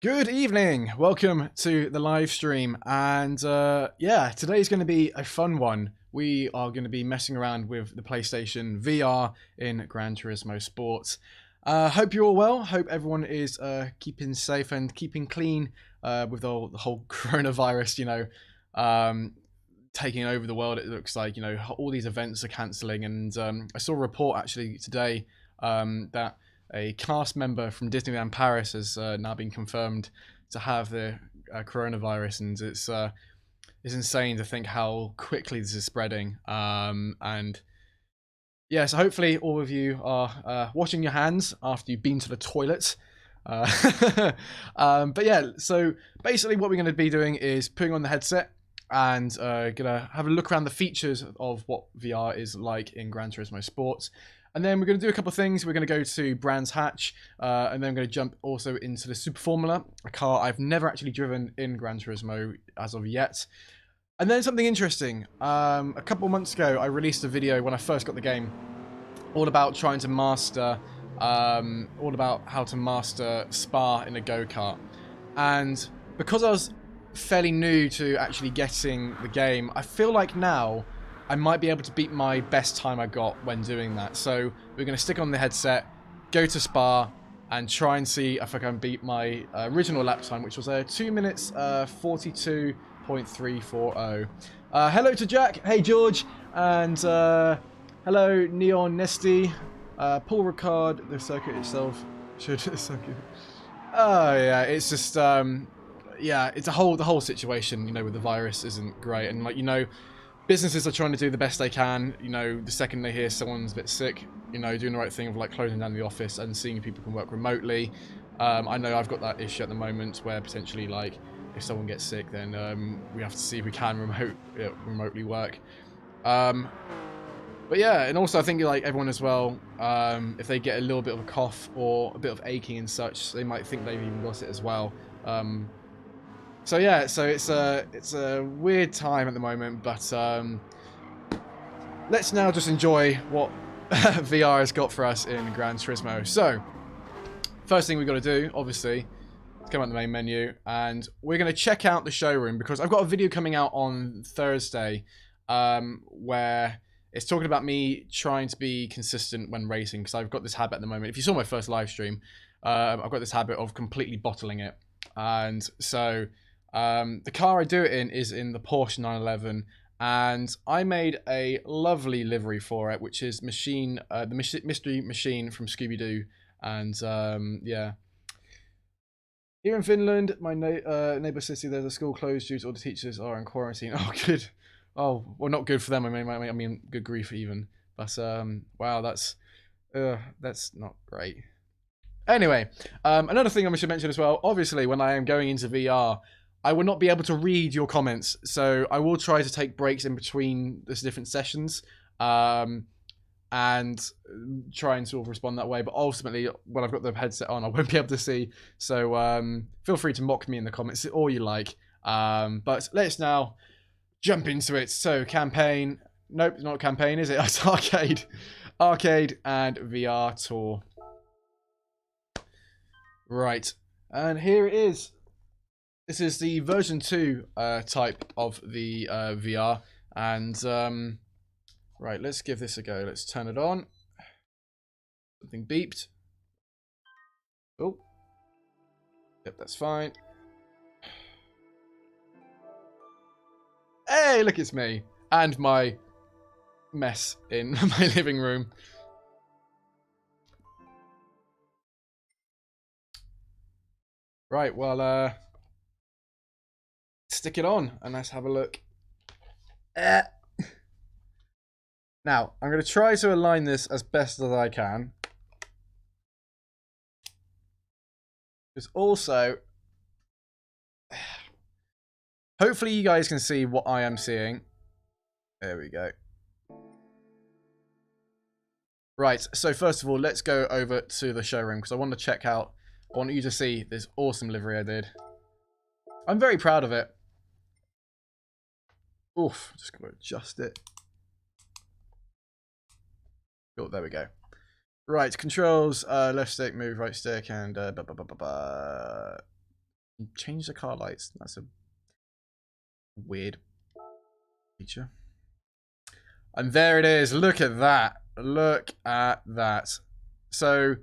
Good evening, welcome to the live stream, and yeah, today's going to be a fun one. We are going to be messing around with the PlayStation VR in Gran Turismo Sports. Hope you're all well, hope everyone is keeping safe and keeping clean with the whole coronavirus, you know, taking over the world. It looks like, you know, all these events are cancelling, and I saw a report actually today that a cast member from Disneyland Paris has now been confirmed to have the coronavirus, and it's insane to think how quickly this is spreading. And yeah, so hopefully all of you are washing your hands after you've been to the toilet. But yeah, so basically what we're going to be doing is putting on the headset and gonna have a look around the features of what VR is like in Gran Turismo Sports. And then we're going to do a couple of things. We're going to go to Brands Hatch, and then I'm going to jump also into the Super Formula, a car I've never actually driven in Gran Turismo as of yet. And then something interesting. A couple of months ago, I released a video when I first got the game, all about trying to master, all about how to master Spa in a go-kart. And because I was fairly new to actually getting the game, I feel like now I might be able to beat my best time I got when doing that. So we're going to stick on the headset, go to Spa, and try and see if I can beat my original lap time, which was 2 minutes 42.340. Hello to Jack. Hey George. And hello Neon Nesty. Paul Ricard. The circuit itself should oh yeah, it's just yeah, it's the whole situation, you know, with the virus isn't great, and like, you know, businesses are trying to do the best they can. You know, the second they hear someone's a bit sick, you know, doing the right thing of like closing down the office and seeing if people can work remotely. I know I've got that issue at the moment where potentially like if someone gets sick, then we have to see if we can remotely work. But yeah, and also I think like everyone as well, if they get a little bit of a cough or a bit of aching and such, they might think they've even got it as well. So yeah, so it's a weird time at the moment, but let's now just enjoy what VR has got for us in Gran Turismo. So first thing we've got to do, obviously, is come out the main menu, and we're going to check out the showroom because I've got a video coming out on Thursday where it's talking about me trying to be consistent when racing, because I've got this habit at the moment. If you saw my first live stream, I've got this habit of completely bottling it. And so the car I do it in is in the Porsche 911, and I made a lovely livery for it, which is the mystery machine from Scooby-Doo. And yeah. Here in Finland, my neighbour city, there's a school closed due to all the teachers are in quarantine. Oh, good. Oh, well, not good for them. I mean, good grief even. But wow, that's not great. Anyway, another thing I should mention as well. Obviously, when I am going into VR, I will not be able to read your comments, so I will try to take breaks in between the different sessions, and try and sort of respond that way. But ultimately, when I've got the headset on, I won't be able to see. So feel free to mock me in the comments all you like. But let's now jump into it. So campaign, nope, not campaign, is it? It's arcade, and VR tour. Right, and here it is. This is the version 2 type of the VR, and right, let's give this a go. Let's turn it on. Something beeped. Oh, yep, that's fine. Hey, look, it's me and my mess in my living room. Right, well, stick it on and let's have a look. Now, I'm going to try to align this as best as I can. Because also, hopefully you guys can see what I am seeing. There we go. Right, so first of all, let's go over to the showroom because I want to check out, I want you to see this awesome livery I did. I'm very proud of it. Oof, just going to adjust it. Oh, there we go. Right, controls, left stick, move, right stick, and change the car lights. That's a weird feature. And there it is. Look at that. Look at that. So,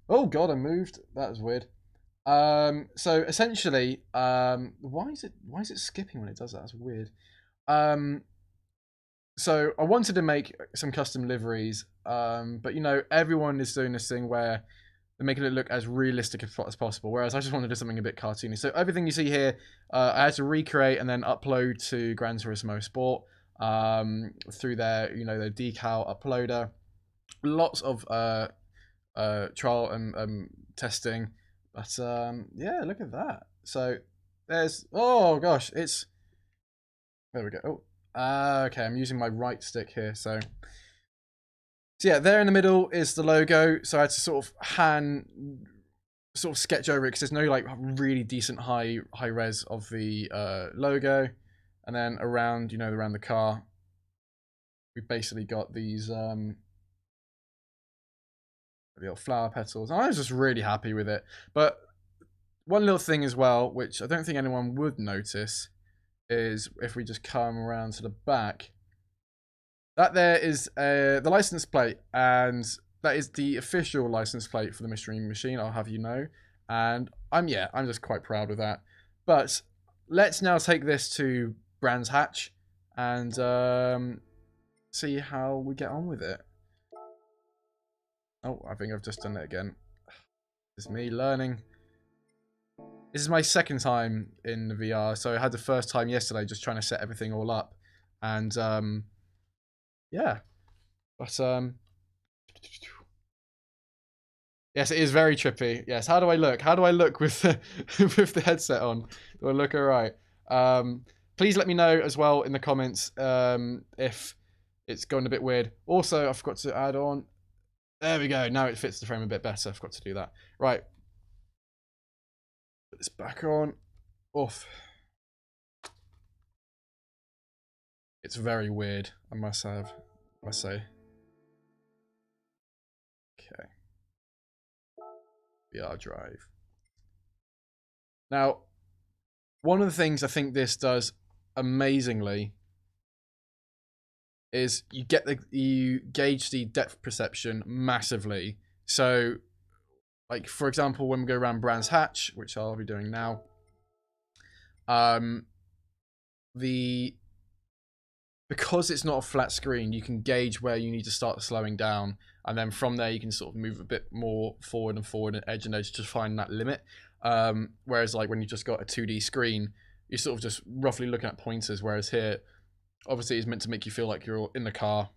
oh god, I moved. That was weird. So essentially, why is it skipping when it does that? That's weird. So I wanted to make some custom liveries, but you know, everyone is doing this thing where they're making it look as realistic as possible, whereas I just wanted to do something a bit cartoony. So everything you see here, I had to recreate and then upload to Gran Turismo Sport through their, you know, their decal uploader. Lots of trial and testing, but yeah, look at that. So there's, oh gosh, it's, there we go. Oh. Okay, I'm using my right stick here, so yeah, there in the middle is the logo. So I had to sort of sketch over it because there's no like really decent high res of the logo, and then around, you know, around the car, we basically got these the old flower petals. And I was just really happy with it. But one little thing as well, which I don't think anyone would notice, is if we just come around to the back, that there is the license plate, and that is the official license plate for the mystery machine, I'll have you know. And I'm just quite proud of that. But let's now take this to Brands Hatch and see how we get on with it. Oh, I think I've just done it again. It's me learning. This is my second time in the VR, so I had the first time yesterday just trying to set everything all up. And yeah, but yes, it is very trippy. Yes, how do I look? How do I look with the with the headset on? Do I look all right? Please let me know as well in the comments if it's going a bit weird. Also, I forgot to add on. There we go. Now it fits the frame a bit better. I forgot to do that. Right. Put this back on. Off. It's very weird, I must say. Okay. VR drive. Now, one of the things I think this does amazingly is you gauge the depth perception massively. So, like for example, when we go around Brands Hatch, which I'll be doing now, because it's not a flat screen, you can gauge where you need to start slowing down, and then from there you can sort of move a bit more forward and edge and edge to find that limit. Whereas like when you just got a 2D screen, you're sort of just roughly looking at pointers, whereas here, obviously it's meant to make you feel like you're in the car,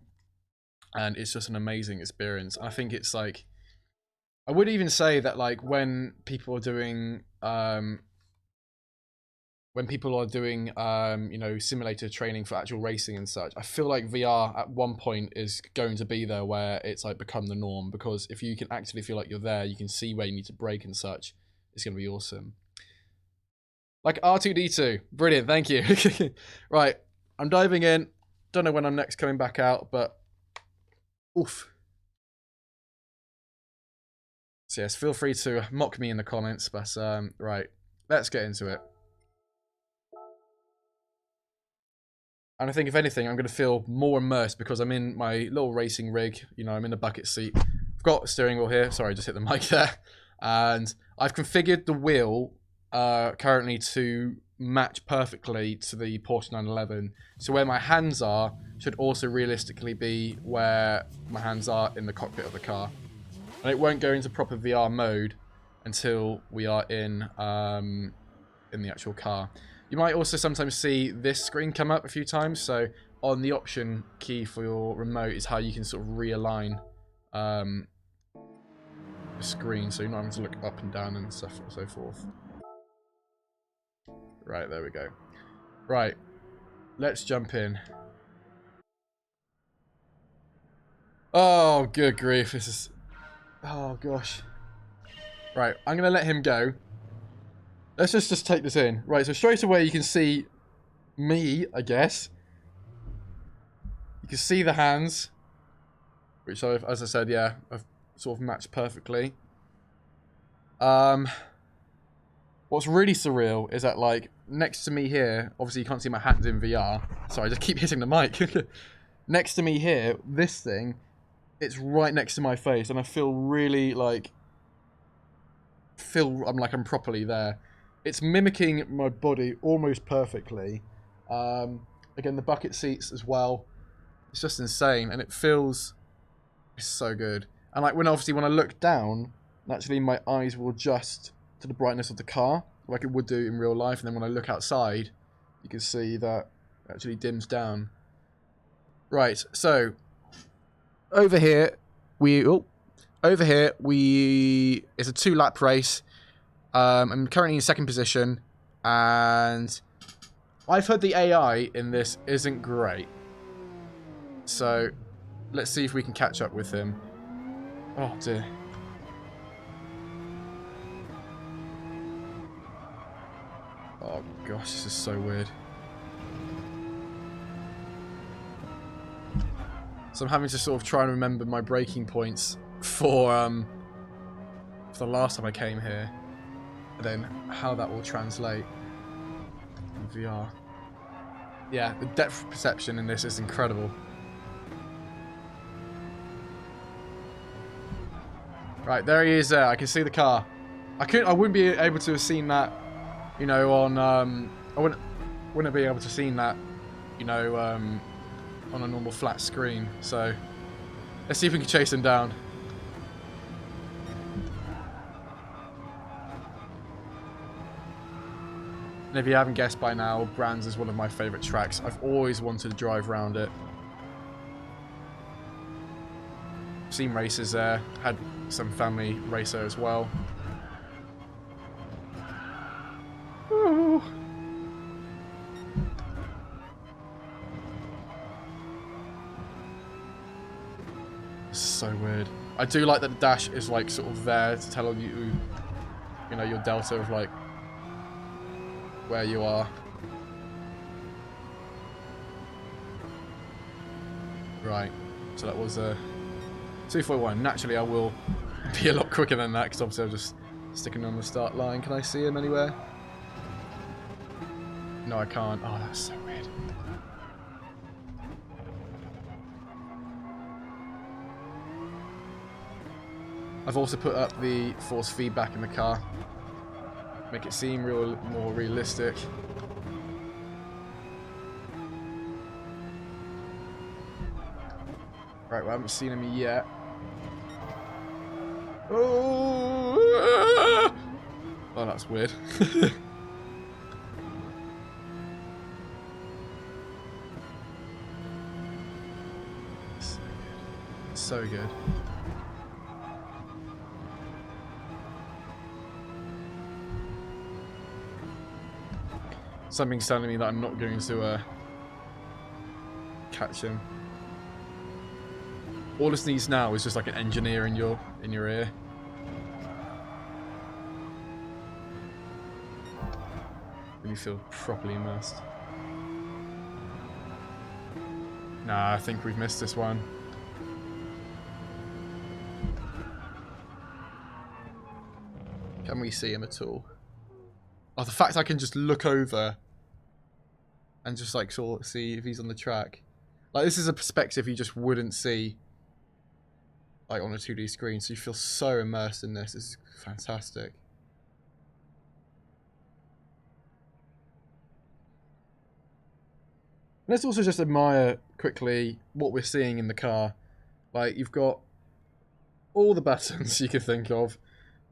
and it's just an amazing experience. I think it's like, I would even say that like when people are doing you know, simulator training for actual racing and such, I feel like VR at one point is going to be there where it's like become the norm, because if you can actually feel like you're there, you can see where you need to brake and such. It's going to be awesome. Like R2-D2. Brilliant, thank you. Right, I'm diving in. Don't know when I'm next coming back out, but oof. So yes, feel free to mock me in the comments, but right, let's get into it. And I think if anything, I'm going to feel more immersed because I'm in my little racing rig. You know, I'm in the bucket seat. I've got a steering wheel here. Sorry, I just hit the mic there. And I've configured the wheel currently to match perfectly to the Porsche 911. So where my hands are should also realistically be where my hands are in the cockpit of the car. And it won't go into proper VR mode until we are in the actual car. You might also sometimes see this screen come up a few times. So on the option key for your remote is how you can sort of realign the screen, so you're not having to look up and down and stuff and so forth. Right, there we go. Right, let's jump in. Oh, good grief, this is... Oh, gosh. Right, I'm going to let him go. Let's just take this in. Right, so straight away you can see me, I guess. You can see the hands, which I've, as I said, yeah, I've sort of matched perfectly. What's really surreal is that, like, next to me here, obviously you can't see my hands in VR. Sorry, I just keep hitting the mic. Next to me here, this thing, it's right next to my face, and I feel really, like, I'm properly there. It's mimicking my body almost perfectly. Again, the bucket seats as well. It's just insane, and it's so good. And like when I look down, naturally my eyes will adjust to the brightness of the car, like it would do in real life. And then when I look outside, you can see that it actually dims down. Right, so over here it's a 2-lap race. I'm currently in second position, and I've heard the AI in this isn't great. So let's see if we can catch up with him. Oh dear. Oh gosh, this is so weird. So I'm having to sort of try and remember my braking points for the last time I came here, and then how that will translate in VR. Yeah, the depth perception in this is incredible. Right, there he is there. I can see the car. I wouldn't be able to have seen that, you know, on I wouldn't be able to have seen that, you know, on a normal flat screen. So let's see if we can chase him down. And if you haven't guessed by now, Brands is one of my favourite tracks. I've always wanted to drive around it. Seen races there. Had some family racer as well. Ooh. So weird. I do like that the dash is like sort of there to tell you, you know, your delta of like where you are. Right. So that was 241. Naturally, I will be a lot quicker than that because obviously I'm just sticking on the start line. Can I see him anywhere? No, I can't. Oh, that's so weird. I've also put up the force feedback in the car. Make it seem more realistic. Right, we haven't seen him yet. Oh, oh that's weird. So good. Something's telling me that I'm not going to catch him. All this needs now is just like an engineer in your ear. When you feel properly immersed. Nah, I think we've missed this one. Can we see him at all? Oh, the fact I can just look over and just like sort of see if he's on the track. Like, this is a perspective you just wouldn't see like on a 2D screen, so you feel so immersed in this. This is fantastic. Let's also just admire quickly what we're seeing in the car. Like, you've got all the buttons you can think of.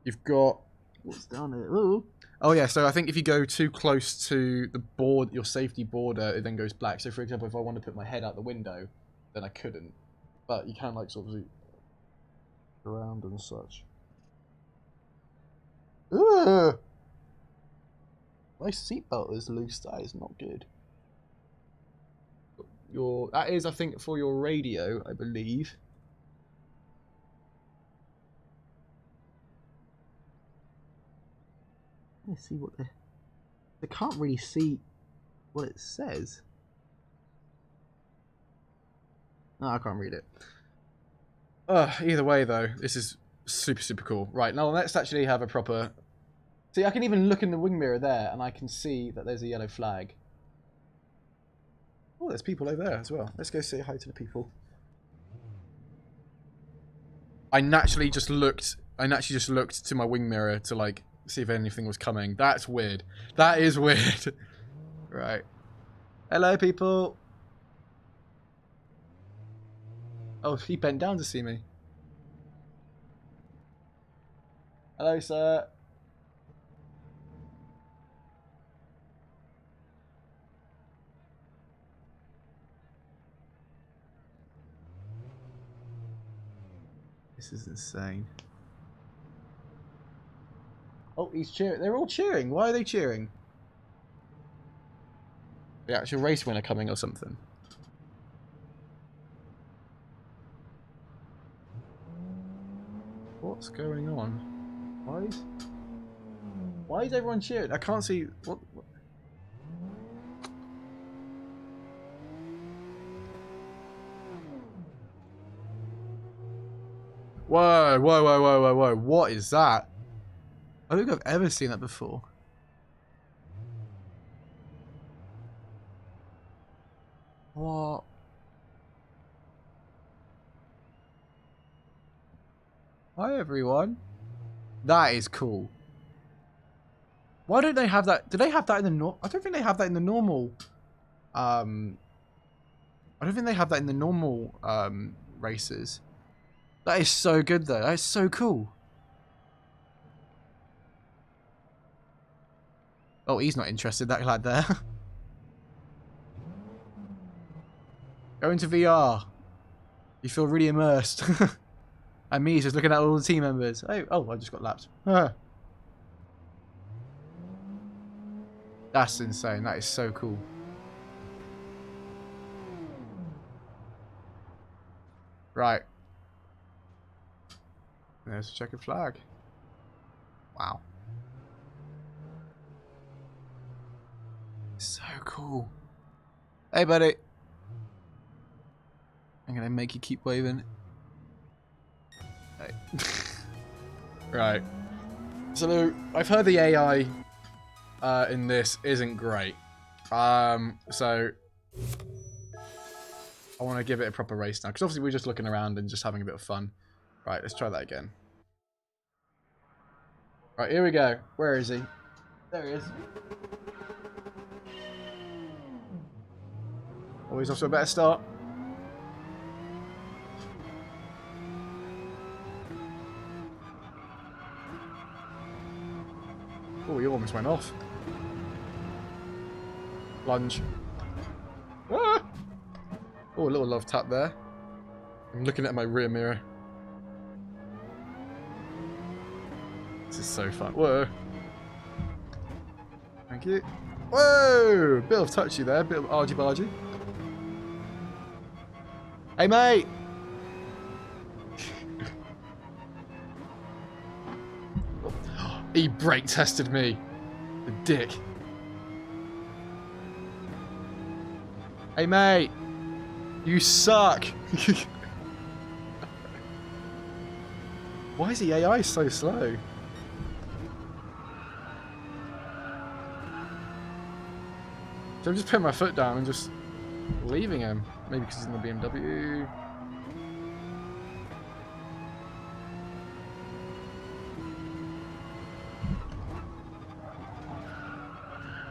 You've got... What's down here? Ooh. Oh yeah, so I think if you go too close to the board, your safety border, it then goes black. So for example, if I want to put my head out the window, then I couldn't. But you can like sort of around and such. Ugh! My seatbelt is loose. That is not good. That is, I think, for your radio, I believe. Let's see what they can't really see what it says. No, I can't read it. Either way, though, this is super, super cool. Right, now let's actually have a proper... See, I can even look in the wing mirror there, and I can see that there's a yellow flag. Oh, there's people over there as well. Let's go say hi to the people. I naturally just looked to my wing mirror to, like, see if anything was coming. That's weird. That is weird. Right. Hello, people. Oh, he bent down to see me. Hello, sir. This is insane. Oh, he's cheering. They're all cheering. Why are they cheering? The actual race winner coming or something. What's going on? Why is everyone cheering? I can't see what... Whoa, whoa, whoa, whoa, whoa, whoa. What is that? I don't think I've ever seen that before. What? Hi, everyone. That is cool. Why don't they have that? Do they have that in the I don't think they have that in the normal. I don't think they have that in the normal races. That is so good, though. That is so cool. Oh, he's not interested, that lad there. Go into VR. You feel really immersed. And me just looking at all the team members. Oh, I just got lapped. That's insane. That is so cool. Right. There's a checkered flag. Wow. So cool. Hey, buddy. I'm gonna make you keep waving. Hey. Right. So I've heard the AI in this isn't great. So I want to give it a proper race now, because obviously we're just looking around and just having a bit of fun. Right, let's try that again. Right, here we go. Where is he? There he is. Oh, he's off to a better start. Oh, he almost went off. Lunge. Ah! Oh, a little love tap there. I'm looking at my rear mirror. This is so fun. Whoa. Thank you. Whoa! Bit of touchy there. Bit of argy-bargy. Hey, mate! He brake tested me. The dick. Hey, mate! You suck! Why is the AI so slow? So I'm just putting my foot down and just leaving him. Maybe because he's in the BMW.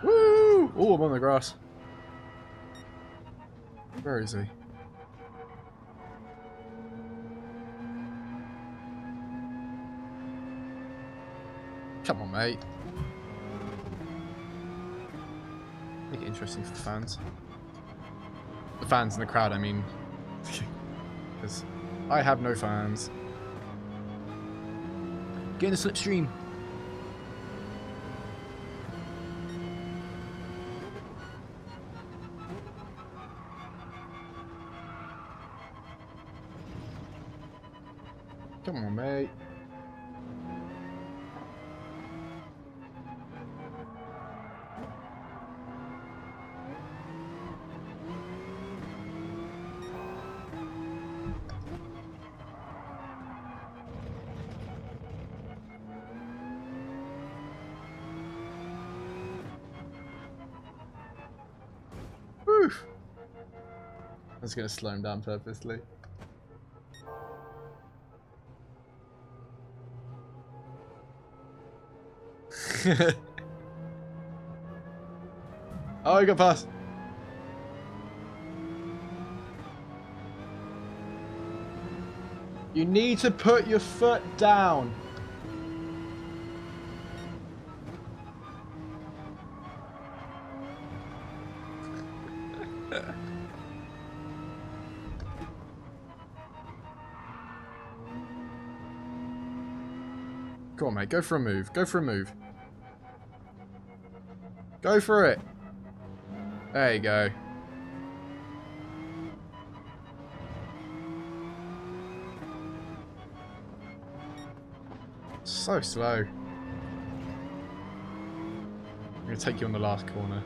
Woo! Oh, I'm on the grass. Where is he? Come on, mate. Make it interesting for the fans. The fans in the crowd, I mean. Because I have no fans. Get in the slipstream. Come on, mate. Woo! I was going to slow him down purposely. Oh, I got past. You need to put your foot down. Come on, mate. Go for a move. Go for a move. Go for it. There you go. So slow. I'm going to take you on the last corner.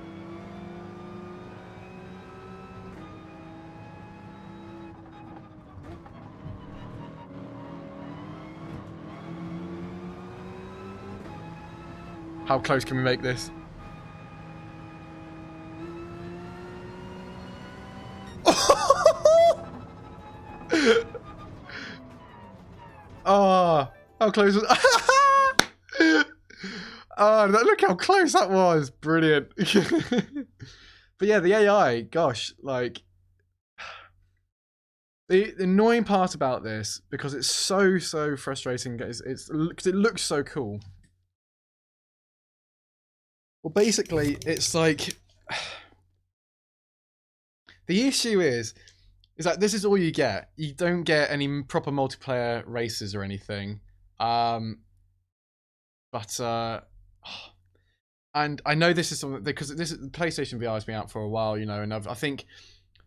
How close can we make this? Oh, how close was... Oh, look how close that was. Brilliant. But yeah, the AI, gosh, like... The annoying part about this, because it's so frustrating, because it looks so cool. Well, basically, it's like the issue is that this is all you get. You don't get any proper multiplayer races or anything. But and I know this is something because PlayStation VR has been out for a while, you know, and I think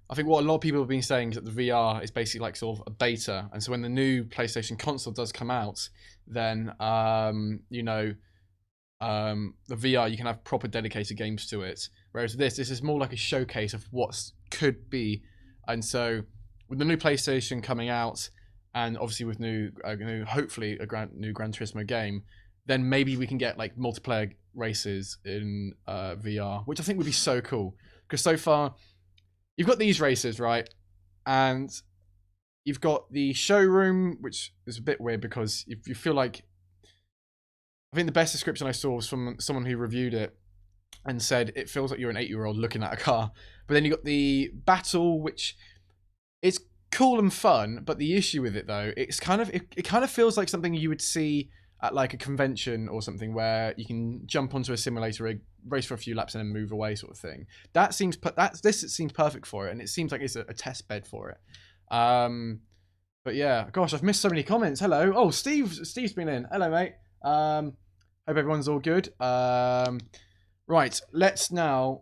what a lot of people have been saying is that the VR is basically like sort of a beta, and so when the new PlayStation console does come out, then you know, the VR, you can have proper dedicated games to it. Whereas this is more like a showcase of what could be. And so with the new PlayStation coming out, and obviously with hopefully a new Gran Turismo game, then maybe we can get like multiplayer races in VR, which I think would be so cool. Because so far, you've got these races, right? And you've got the showroom, which is a bit weird because you feel like, I think the best description I saw was from someone who reviewed it and said it feels like you're an 8-year-old looking at a car. But then you got the battle, which is cool and fun, but the issue with it though, it kind of feels like something you would see at like a convention or something where you can jump onto a simulator rig, race for a few laps and then move away, sort of thing. This seems perfect for it, and it seems like it's a test bed for it. But yeah, gosh, I've missed so many comments. Hello, oh Steve's been in. Hello, mate. Hope everyone's all good. Right, let's now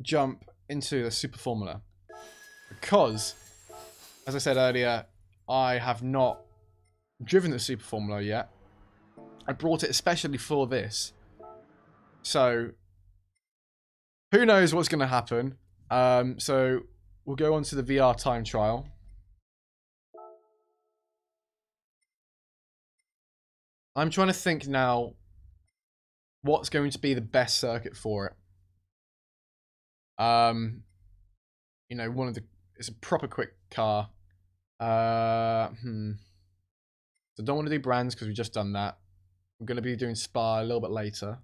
jump into the Super Formula, because, as I said earlier, I have not driven the Super Formula yet. I brought it especially for this. So, who knows what's going to happen. So, we'll go on to the VR time trial. I'm trying to think now what's going to be the best circuit for it. You know, it's a proper quick car. So I don't want to do brands because we've just done that. I'm going to be doing Spa a little bit later.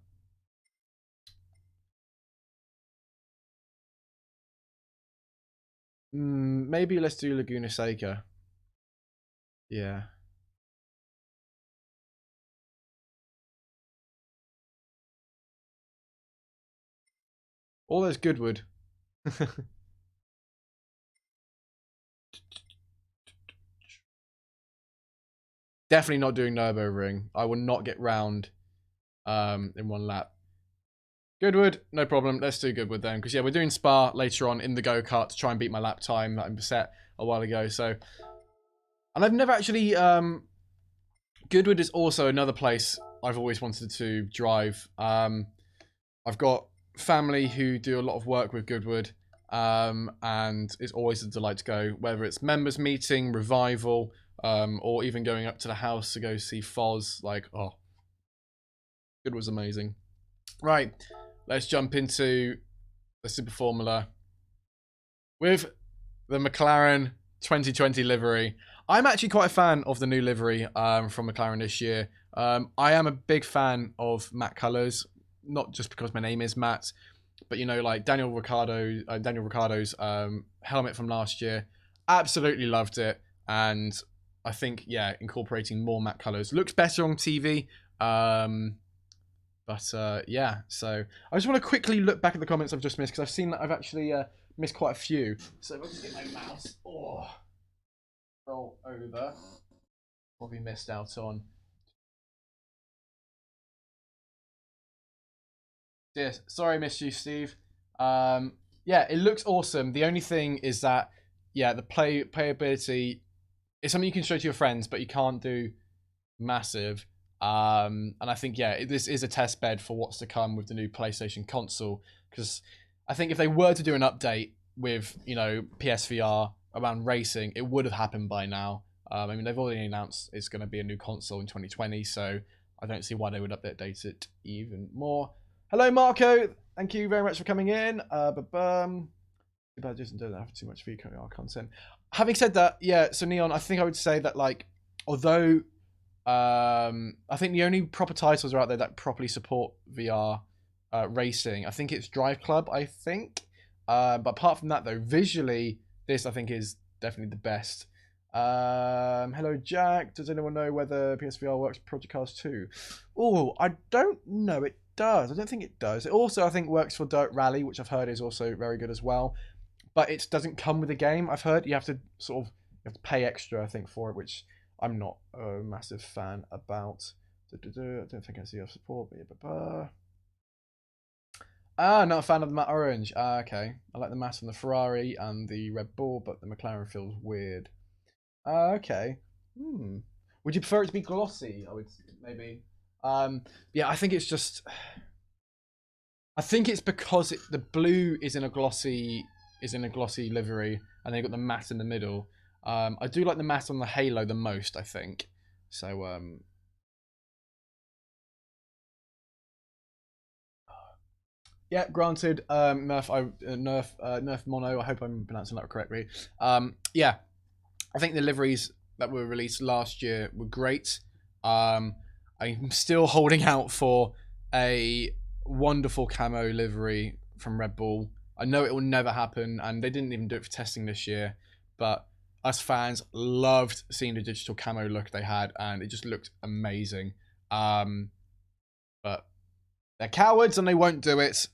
Maybe let's do Laguna Seca. Yeah. All those Goodwood. Definitely not doing Nürburgring. I will not get round in one lap. Goodwood, no problem. Let's do Goodwood then. Because, yeah, we're doing Spa later on in the go-kart to try and beat my lap time that I set a while ago. So, and I've never actually... Goodwood is also another place I've always wanted to drive. I've got family who do a lot of work with Goodwood. And it's always a delight to go. Whether it's members meeting, revival... or even going up to the house to go see Foz. Like, oh, Good was amazing. Right, let's jump into the Super Formula with the McLaren 2020 livery. I'm actually quite a fan of the new livery from McLaren this year. I am a big fan of matte colours, not just because my name is Matt, but you know, like Daniel Ricciardo's helmet from last year. Absolutely loved it, and I think, yeah, incorporating more matte colours looks better on TV. Yeah, so I just want to quickly look back at the comments I've just missed, because I've seen that I've actually missed quite a few. So if I just get my mouse, roll over, what have we missed out on? Yes, sorry I missed you, Steve. Yeah, it looks awesome. The only thing is that, yeah, the playability is something you can show to your friends, but you can't do massive. And I think, yeah, this is a test bed for what's to come with the new PlayStation console, because I think if they were to do an update with, you know, PSVR around racing, it would have happened by now. I mean, they've already announced it's going to be a new console in 2020, so I don't see why they would update it even more. Hello, Marco. Thank you very much for coming in. But just don't have too much VR content. Having said that, yeah, so Neon, I think I would say that, like, although I think the only proper titles are out there that properly support VR racing, I think it's Drive Club, I think. But apart from that, though, visually, this I think is definitely the best. Hello, Jack. Does anyone know whether PSVR works with Project Cars 2? Oh, I don't know. It does. I don't think it does. It also, I think, works for Dirt Rally, which I've heard is also very good as well. But it doesn't come with a game. I've heard you have to pay extra, I think, for it, which I'm not a massive fan about. I don't think I see your support. Not a fan of the matte orange. Okay. I like the matte on the Ferrari and the Red Bull, but the McLaren feels weird. Okay. Would you prefer it to be glossy? I would maybe. Yeah, I think it's just. I think it's because the blue is in a glossy livery, and then you've got the matte in the middle. I do like the matte on the halo the most, I think. So yeah, granted. Nerf Mono. I hope I'm pronouncing that correctly. Yeah, I think the liveries that were released last year were great. I'm still holding out for a wonderful camo livery from Red Bull. I know it will never happen, and they didn't even do it for testing this year, but us fans loved seeing the digital camo look they had, and it just looked amazing. But they're cowards and they won't do it.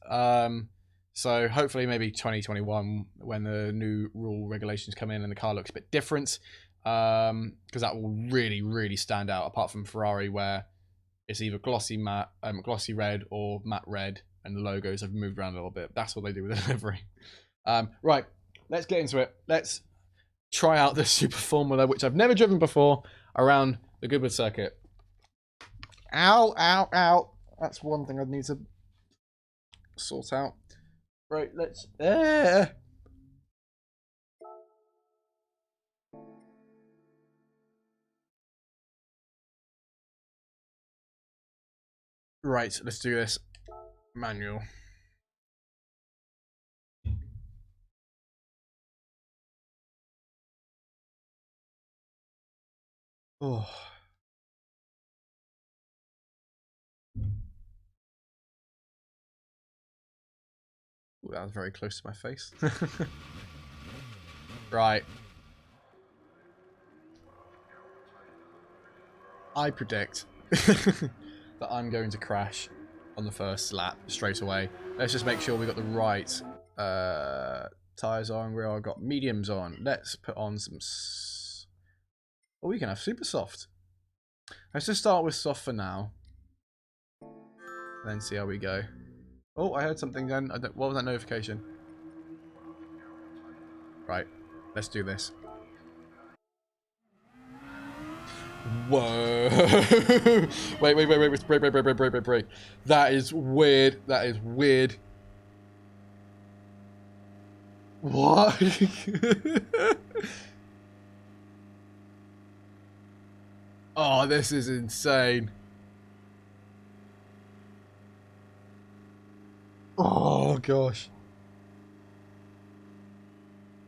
So hopefully maybe 2021 when the new rule regulations come in and the car looks a bit different, because that will really, really stand out, apart from Ferrari where it's either glossy matte, glossy red or matte red, and the logos have moved around a little bit. That's what they do with the livery. Right, let's get into it. Let's try out the Super Formula, which I've never driven before, around the Goodwood circuit. Ow, ow, ow. That's one thing I need to sort out. Right, let's... Right, let's do this. Manual. Oh. Ooh, that was very close to my face. Right. I predict that I'm going to crash on the first lap straight away. Let's just make sure we got the right tyres on. I've got mediums on. Let's put on some... Oh, we can have super soft. Let's just start with soft for now. Then see how we go. Oh, I heard something then. What was that notification? Right, let's do this. Whoa! Wait, break. That is weird. That is weird. What? Oh, this is insane. Oh, gosh.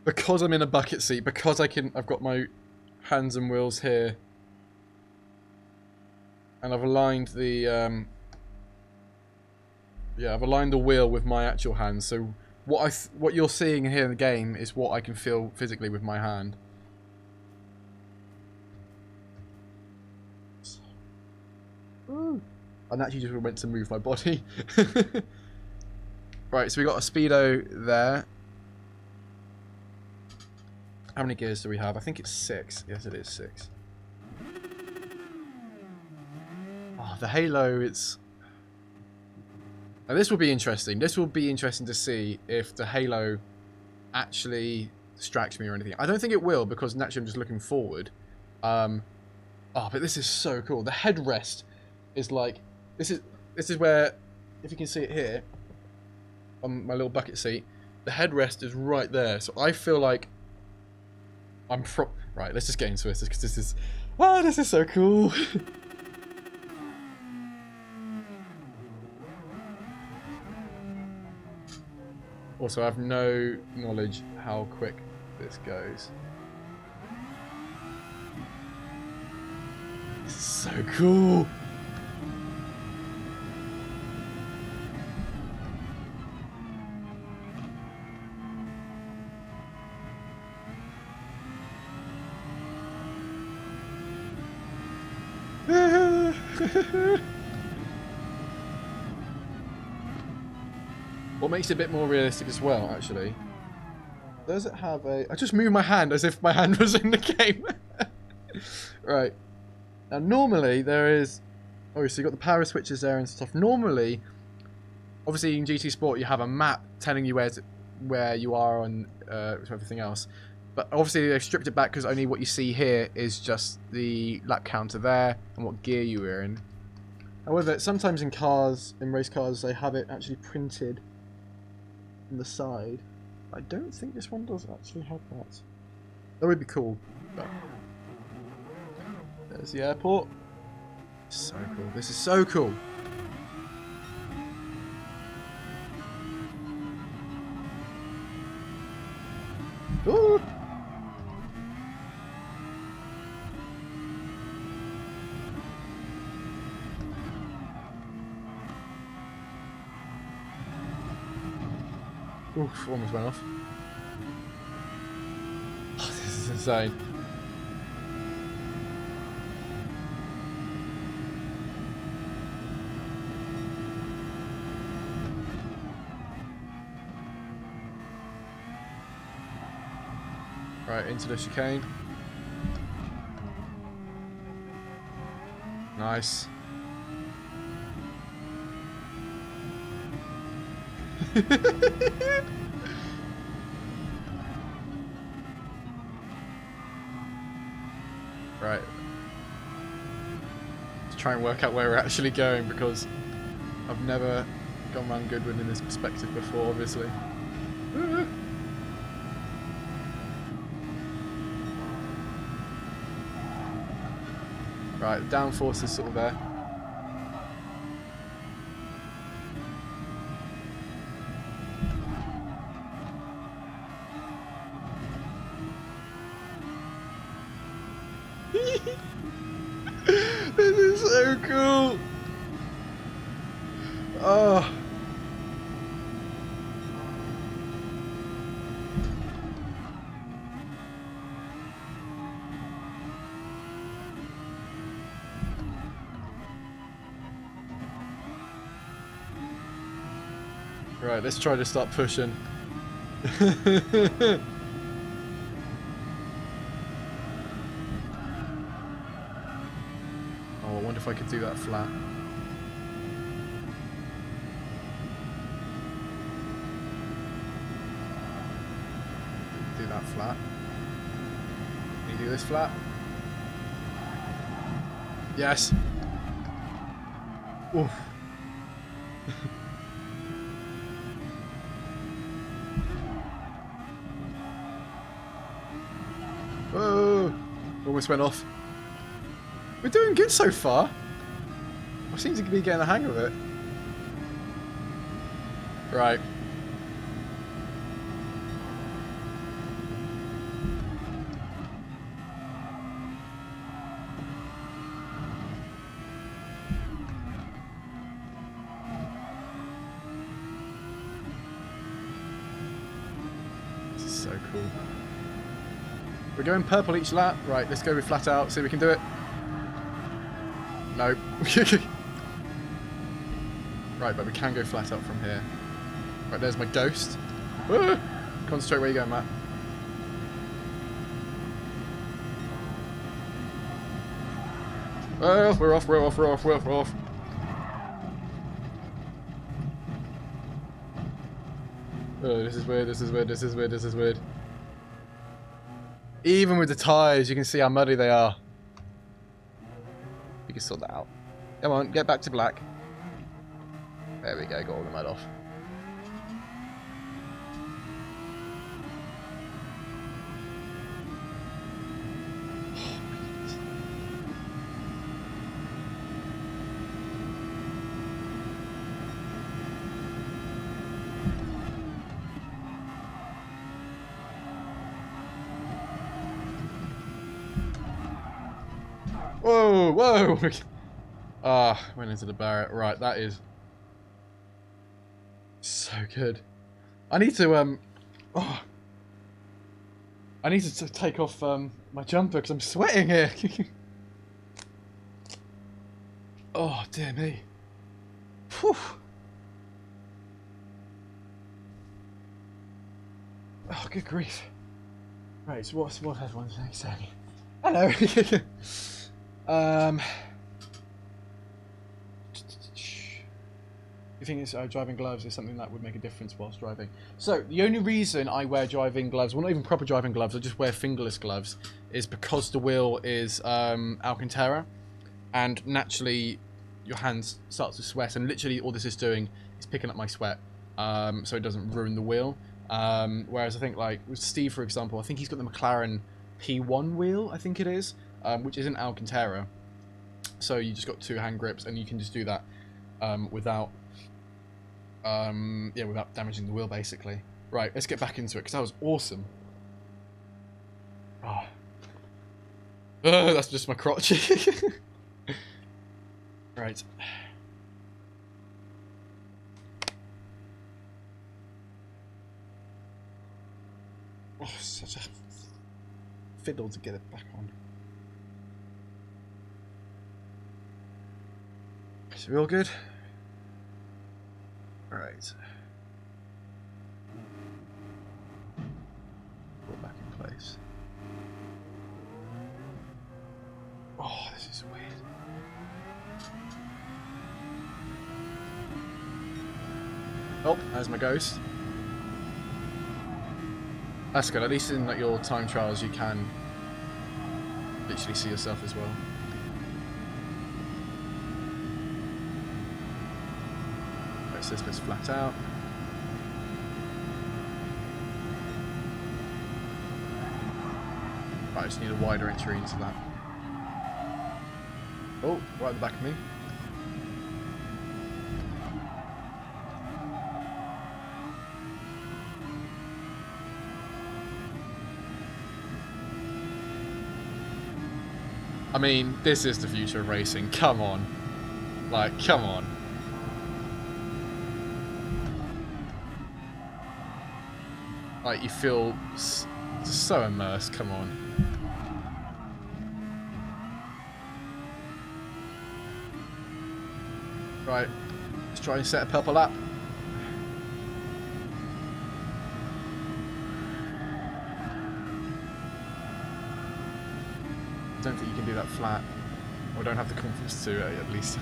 Because I'm in a bucket seat, because I've got my hands and wheels here. And I've aligned the, I've aligned the wheel with my actual hand. So what you're seeing here in the game is what I can feel physically with my hand. Ooh. I actually just went to move my body. Right, so we got a speedo there. How many gears do we have? I think it's 6. Yes, it is 6. Oh, the halo, it's... Now, this will be interesting. This will be interesting to see if the halo actually distracts me or anything. I don't think it will, because naturally I'm just looking forward. Oh, but this is so cool. The headrest is like... This is where, if you can see it here, on my little bucket seat, the headrest is right there. So I feel like I'm right, let's just get into this, because this is... Oh, this is so cool. Also, I have no knowledge how quick this goes. This is so cool. What makes it a bit more realistic as well, actually, does it have a... I just moved my hand as if my hand was in the game. Right. Now, normally, there is... Oh, so you've got the power switches there and stuff. Normally, obviously in GT Sport, you have a map telling you where you are on everything else. But obviously, they've stripped it back because only what you see here is just the lap counter there and what gear you were in. However, sometimes in cars, in race cars, they have it actually printed on the side. I don't think this one does actually have that. That would be cool. But there's the airport. So cool. This is so cool. Ooh. Oof, almost went off. Oh, this is insane. Right, into the chicane. Nice. Right. Let's try and work out where we're actually going because I've never gone around Goodwin in this perspective before, obviously. Right, the downforce is sort of there. This is so cool. Oh. Right, let's try to start pushing. Oh, I wonder if I could do that flat. Do that flat. Can you do this flat? Yes. Oof. Whoa! Almost went off. We're doing good so far. I seem to be getting the hang of it. Right. This is so cool. We're going purple each lap. Right, let's go with flat out, see if we can do it. Nope. Right, but we can go flat out from here. Right, there's my ghost. Ah! Concentrate where you go, Matt. Oh, we're off, we're off, we're off, we're off, we're off. Oh, this is weird, this is weird, this is weird, this is weird. Even with the tyres, you can see how muddy they are. You can sort that out. Come on, get back to black. There we go, got all the mud off. Whoa, whoa! Ah, went into the barrier. Right, that is so good. I need to oh, I need to take off my jumper because I'm sweating here. Oh dear me. Whew. good grief. Right, so what's everyone saying? Hello. You think it's driving gloves is something that would make a difference whilst driving? So the only reason I wear driving gloves, well, not even proper driving gloves, I just wear fingerless gloves, is because the wheel is Alcantara, and naturally your hands start to sweat, and literally all this is doing is picking up my sweat, so it doesn't ruin the wheel. Whereas I think like with Steve, for example, I think he's got the Mclaren P1 wheel, I think it is, which isn't Alcantara. So you just got 2 hand grips, and you can just do that without without damaging the wheel, basically. Right, let's get back into it, because that was awesome. Oh. That's just my crotch. Right. Oh, such a fiddle to get it back on. So we all good? Right. Put it back in place. Oh, this is weird. Oh, there's my ghost. That's good. At least in like your time trials, you can literally see yourself as well. Right, so this bit's flat out. Right, I just need a wider entry into that. Oh, right at the back of me. I mean, this is the future of racing. Come on. Like, come on. Like, you feel so immersed. Come on. Right. Let's try and set a purple lap. I don't think you can do that flat. Or don't have the confidence to, at least.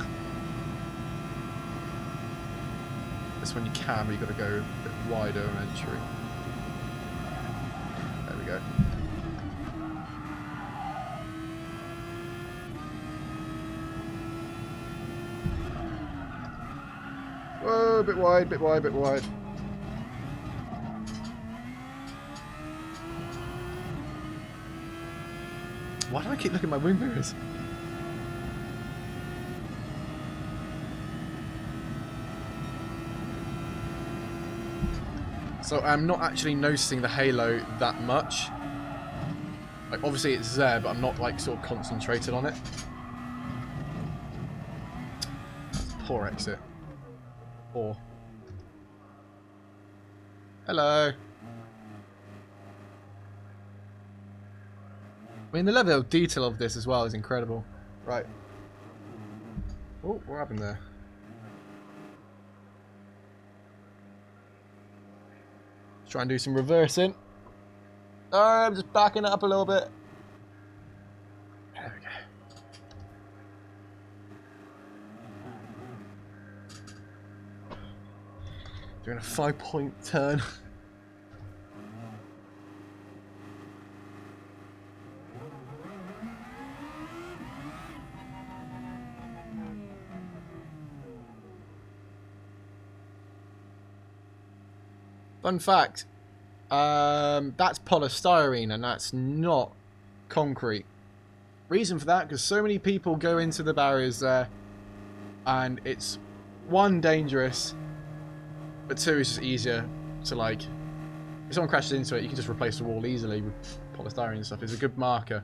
This one you can, but you've got to go a bit wider on entry. There we go. Whoa, a bit wide, bit wide, bit wide. Why do I keep looking at my wing mirrors? So I'm not actually noticing the halo that much. Like, obviously it's there, but I'm not like sort of concentrated on it. Poor exit. Poor. Hello. I mean, the level of detail of this as well is incredible. Right. Oh, what happened there? Let's try and do some reversing. Oh, I'm just backing it up a little bit. There we go. Doing a 5-point turn. Fun fact, that's polystyrene and that's not concrete. Reason for that, because so many people go into the barriers there and it's, 1, dangerous, but 2, it's just easier to, like, if someone crashes into it, you can just replace the wall easily with polystyrene and stuff. It's a good marker.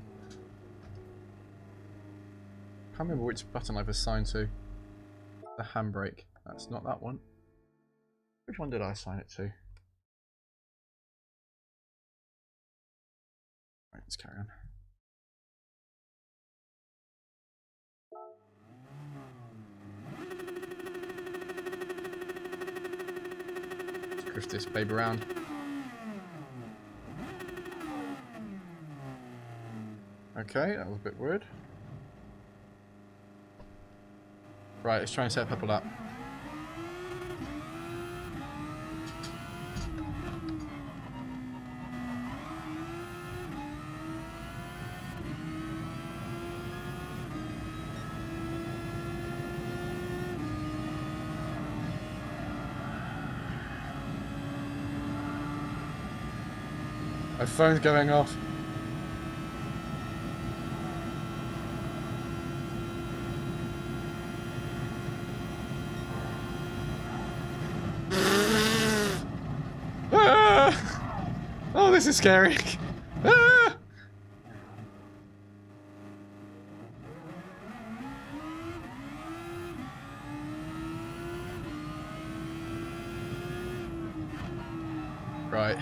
I can't remember which button I've assigned to. The handbrake. That's not that one. Which one did I assign it to? Right, let's carry on. Let's drift this baby around. Okay, that was a bit weird. Right, let's try and set people up. My phone's going off. Ah! Oh, this is scary. Ah! Right.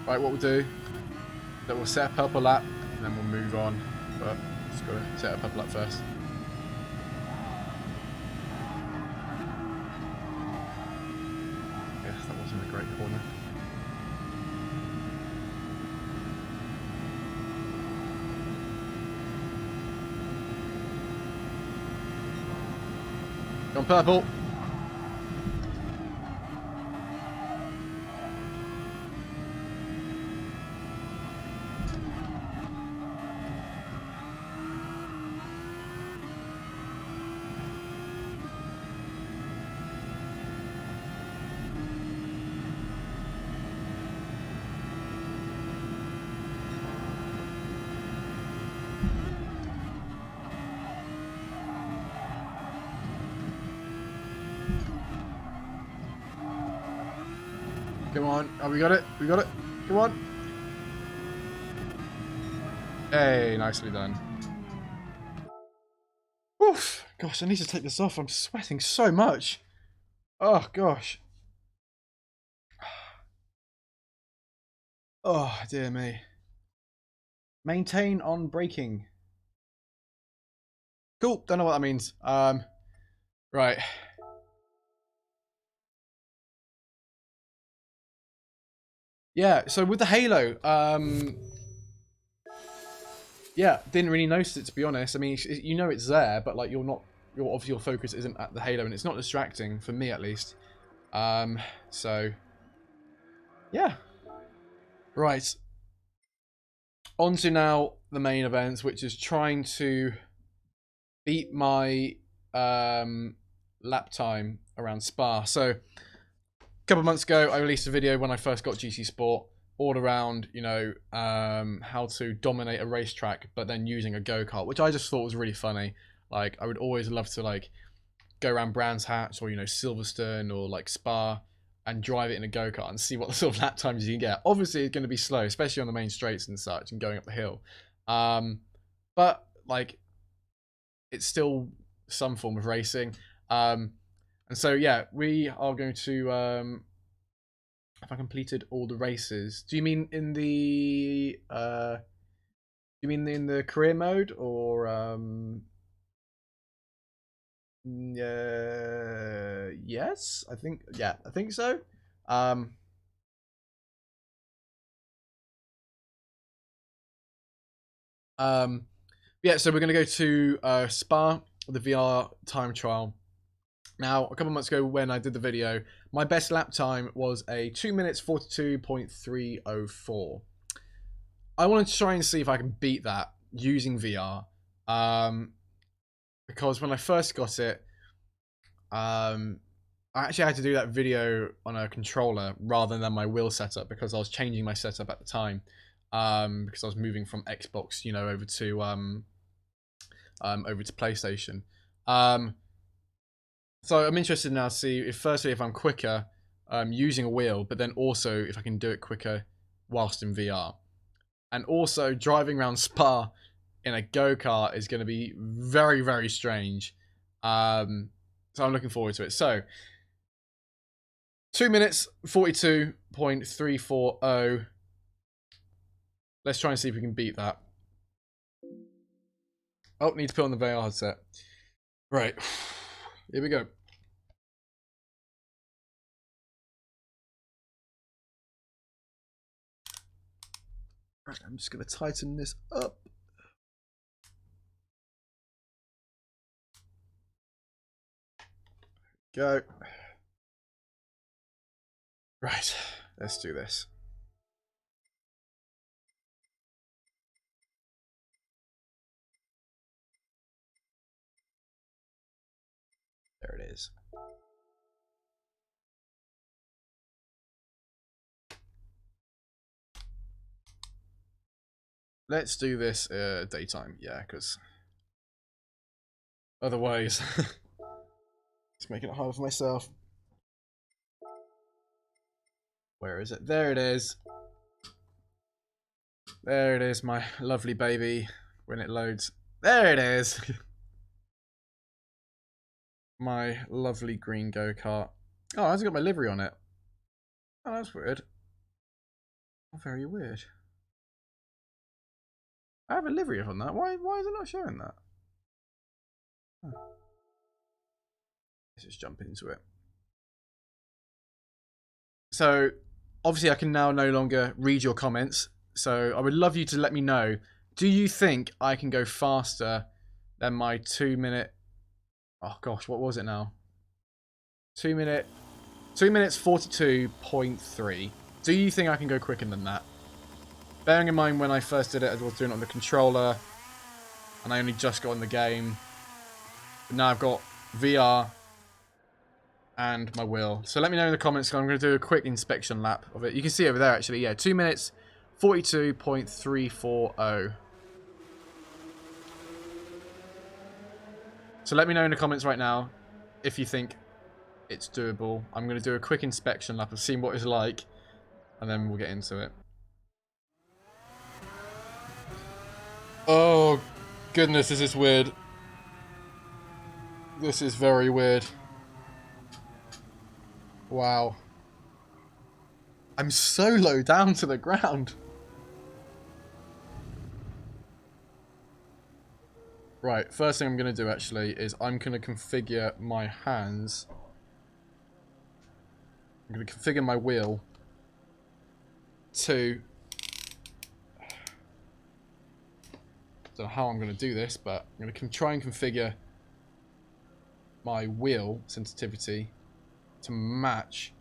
Right, what we'll do, that we'll set up a lap, and then we'll move on. But just gotta set up a lap first. Yeah, that wasn't a great corner. On purple. Come on. Oh, we got it. We got it. Come on. Hey, nicely done. Oof. Gosh, I need to take this off. I'm sweating so much. Oh, gosh. Oh, dear me. Maintain on braking. Cool. Don't know what that means. Right. Yeah, so with the Halo, yeah, didn't really notice it, to be honest. I mean, you know it's there, but like obviously your focus isn't at the Halo, and it's not distracting, for me at least. So, yeah. Right. On to now the main event, which is trying to beat my lap time around Spa. So, a couple of months ago, I released a video when I first got GC Sport, all around, you know, how to dominate a racetrack, but then using a go-kart, which I just thought was really funny. Like, I would always love to, like, go around Brands Hatch or, you know, Silverstone or, like, Spa and drive it in a go-kart and see what the sort of lap times you can get. Obviously, it's going to be slow, especially on the main straights and such and going up the hill. But, like, it's still some form of racing. And so, yeah, we are going to... have I completed all the races? Do you mean in the career mode or yes, I think so. Yeah, so we're gonna go to Spa, the VR time trial. Now, a couple months ago when I did the video, my best lap time was a 2 minutes 42.304. I wanted to try and see if I can beat that using VR. Because when I first got it, I actually had to do that video on a controller rather than my wheel setup because I was changing my setup at the time. Because I was moving from Xbox, you know, over to PlayStation. So I'm interested now to see if firstly if I'm quicker using a wheel, but then also if I can do it quicker whilst in VR. And also driving around Spa in a go-kart is going to be very, very strange. So So I'm looking forward to it. So 2 minutes 42.340. Let's try and see if we can beat that. Oh, need to put on the VR headset. Right. Here we go. Right, I'm just going to tighten this up. Go. Right, let's do this. There it is. Let's do this daytime, yeah, because otherwise, it's making it hard for myself. Where is it? There it is. There it is, my lovely baby. When it loads. There it is. My lovely green go-kart. Oh, it hasn't got my livery on it. Oh, that's weird. Oh, very weird. I have a livery on that. Why is it not showing that? Huh. Let's just jump into it. So, obviously I can now no longer read your comments. So, I would love you to let me know. Do you think I can go faster than my 2 minute... Oh gosh, what was it now? 2 minutes 42.3. Do you think I can go quicker than that? Bearing in mind when I first did it, I was doing it on the controller, and I only just got in the game. But now I've got VR and my wheel. So let me know in the comments. I'm going to do a quick inspection lap of it. You can see over there actually. Yeah, 2 minutes 42.340. So let me know in the comments right now if you think it's doable. I'm going to do a quick inspection lap of seeing what it's like, and then we'll get into it. Oh, goodness, this is weird. This is very weird. Wow. I'm so low down to the ground. Right, first thing I'm going to do actually is I'm going to configure my hands. I'm going to configure my wheel to... I don't know how I'm going to do this, but I'm going to try and configure my wheel sensitivity to match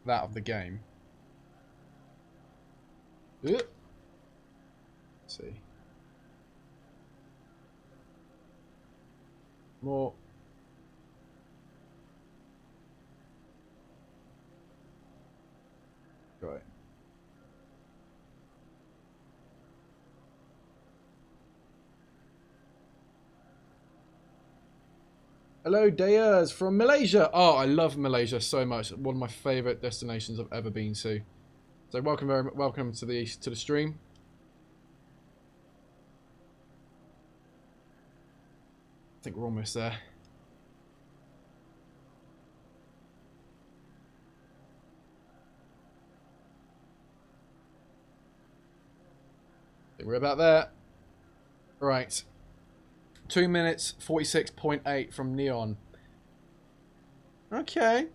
that of the game. Let's see. More. Right. Hello, Dayers from Malaysia. Oh, I love Malaysia so much. One of my favourite destinations I've ever been to. So welcome to the stream. I think we're almost there. I think we're about there. Right. 2 minutes 46.8 from Neon. Okay.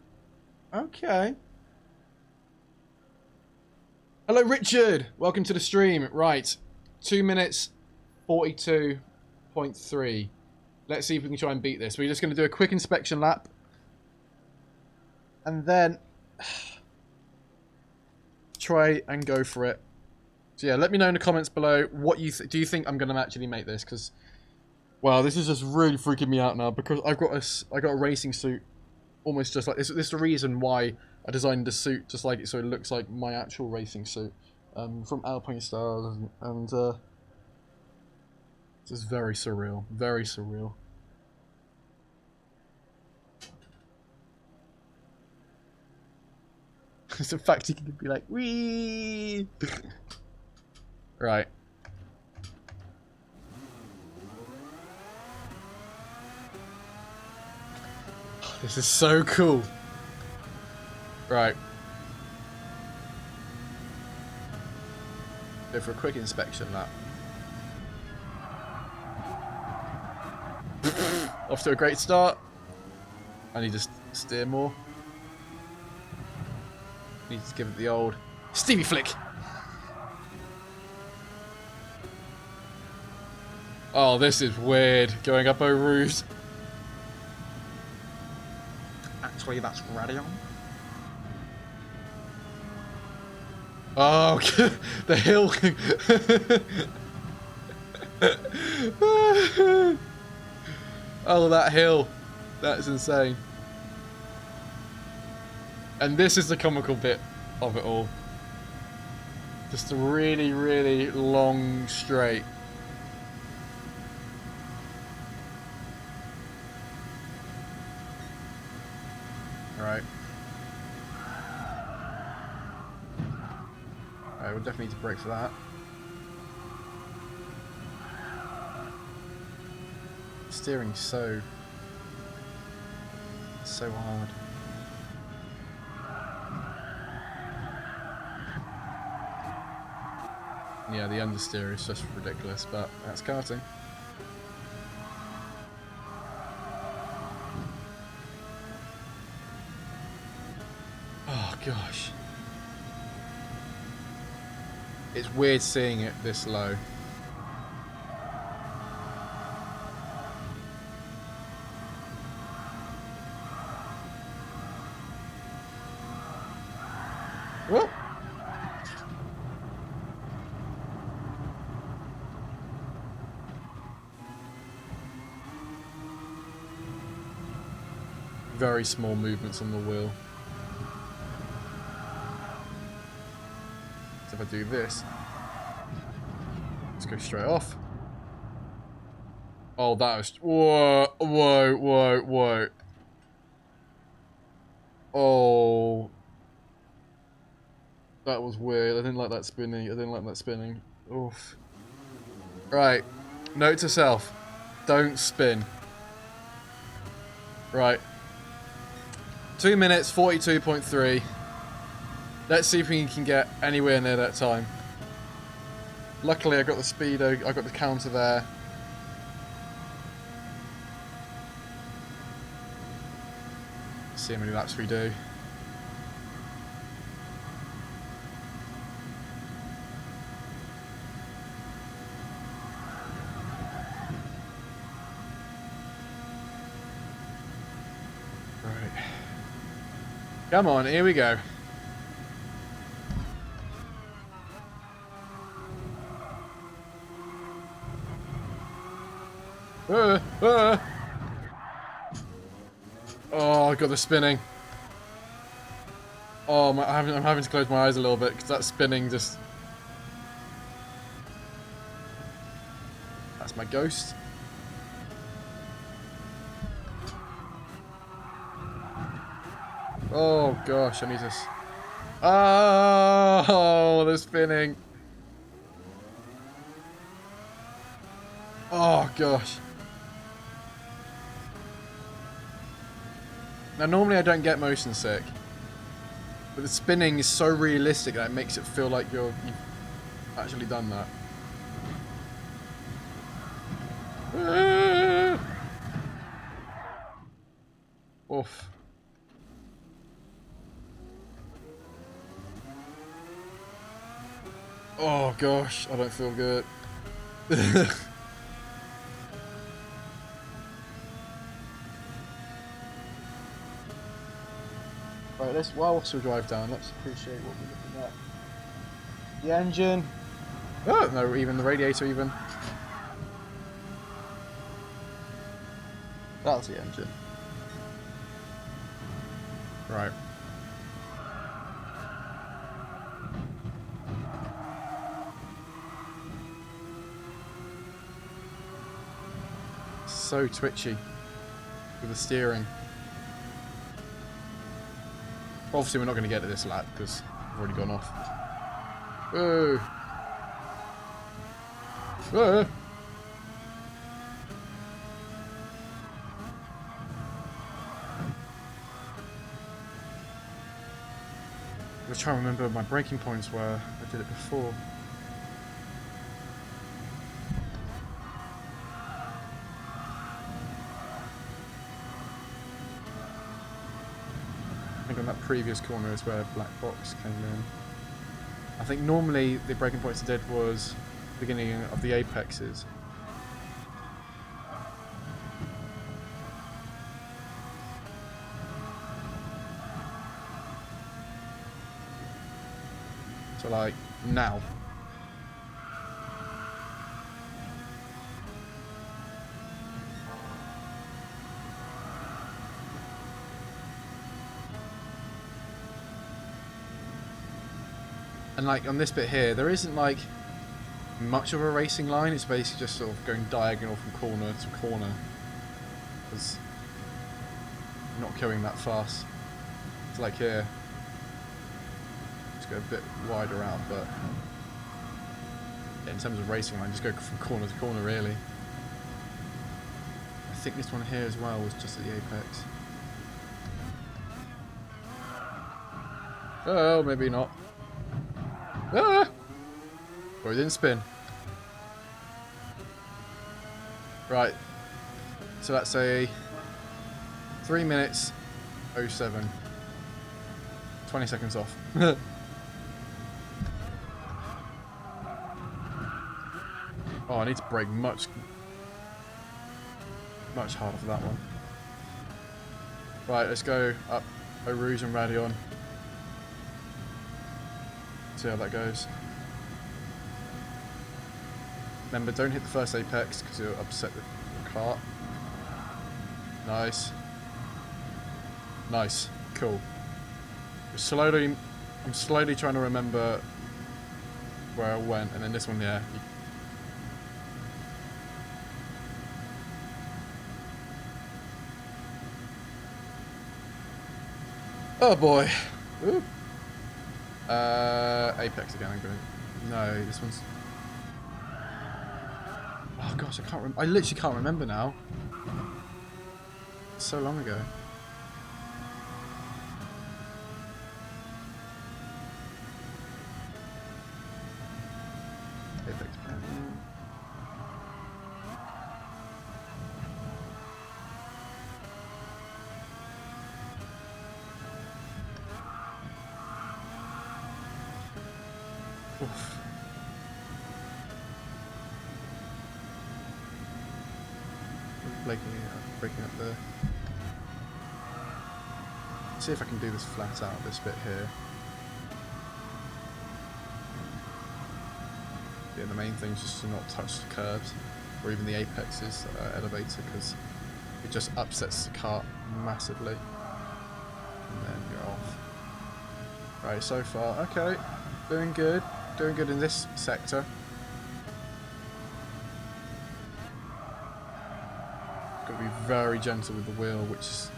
Okay. Hello, Richard. Welcome to the stream. Right. 2 minutes 42.3. Let's see if we can try and beat this. We're just going to do a quick inspection lap. And then try and go for it. So yeah, let me know in the comments below what you do. You think I'm going to actually make this? Because, wow, this is just really freaking me out now. Because I got a racing suit, almost just like this. This is the reason why I designed the suit just like it, so it looks like my actual racing suit, from Alpine Stars, and this is very surreal. Very surreal. It's the fact you can be like, wee. Right. This is so cool. Right. Go for a quick inspection lap. Off to a great start. I need to steer more. Need to give it the old Stevie flick. Oh, this is weird. Going up over roofs. Actually, that's radio. Oh, the hill. Oh, that hill. That's insane. And this is the comical bit of it all. Just a really, really long straight. Right. Alright, we'll definitely need to brake for that. Steering so hard. Yeah, the understeer is just ridiculous, but that's karting. Oh gosh. It's weird seeing it this low. Whoop. Very small movements on the wheel. So if I do this, let's go straight off. Oh, that was... Whoa, whoa, whoa, whoa. Oh. That was weird. I didn't like that spinning. I didn't like that spinning. Oof. Right. Note to self. Don't spin. Right. 2 minutes, 42.3. Let's see if we can get anywhere near that time. Luckily, I got the speedo. I got the counter there. Let's see how many laps we do. Right. Come on, here we go. Oh, I got the spinning. Oh, I'm having to close my eyes a little bit because that spinning just... That's my ghost. Oh gosh, I need to... Oh, the spinning. Oh gosh. Now normally I don't get motion sick, but the spinning is so realistic that it makes it feel like you've actually done that. Oof. Oh gosh, I don't feel good. Right, let's whilst we drive down, let's appreciate what we're looking at. The engine. Oh no, even the radiator even. That's the engine. Right. So twitchy with the steering. Obviously, we're not going to get to this lap because I've already gone off. Whoa! Whoa! I was trying to remember my braking points where I did it before. I think on that previous corner is where Black Box came in. I think normally the braking points I did was the beginning of the apexes. So like now. And like on this bit here, there isn't like much of a racing line. It's basically just sort of going diagonal from corner to corner. Because I'm not going that fast. It's like here. Just go a bit wider out, but yeah, in terms of racing line, just go from corner to corner really. I think this one here as well was just at the apex. Oh, maybe not. Ah! Or it didn't spin. Right. So that's a 3 minutes 07. 20 seconds off. Oh, I need to brake much harder for that one. Right, let's go up Eau Rouge and Radion. See how that goes. Remember, don't hit the first apex because it'll upset the cart. Nice. Nice. Cool. I'm slowly trying to remember where I went, and then this one, yeah. Oh boy. Ooh. Apex again, I'm going. No, this one's. Oh gosh, I literally can't remember now. It's so long ago. Apex. Oof. Breaking up there. See if I can do this flat out, this bit here. Yeah, the main thing is just to not touch the curbs or even the apexes elevator, because it just upsets the cart massively. And then you're off. Right, so far, okay, doing good in this sector. Got to be very gentle with the wheel, which is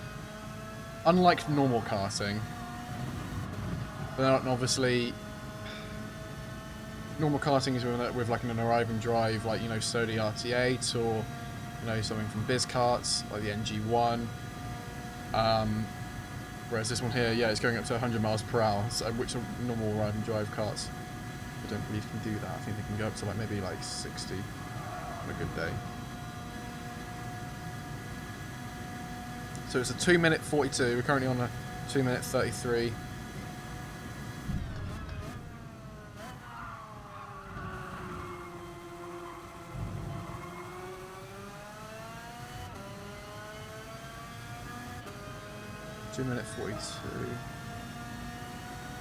unlike normal karting. But obviously, normal karting is with like an arrive and drive, like, you know, Sodi RT8 or, you know, something from BizKarts like the NG1. Whereas this one here, yeah, it's going up to 100 miles per hour, so, which normal arrive and drive karts, I don't believe can do that. I think they can go up to like maybe like 60 on a good day. So it's a 2-minute 42. We're currently on a 2-minute 33. Minute 42.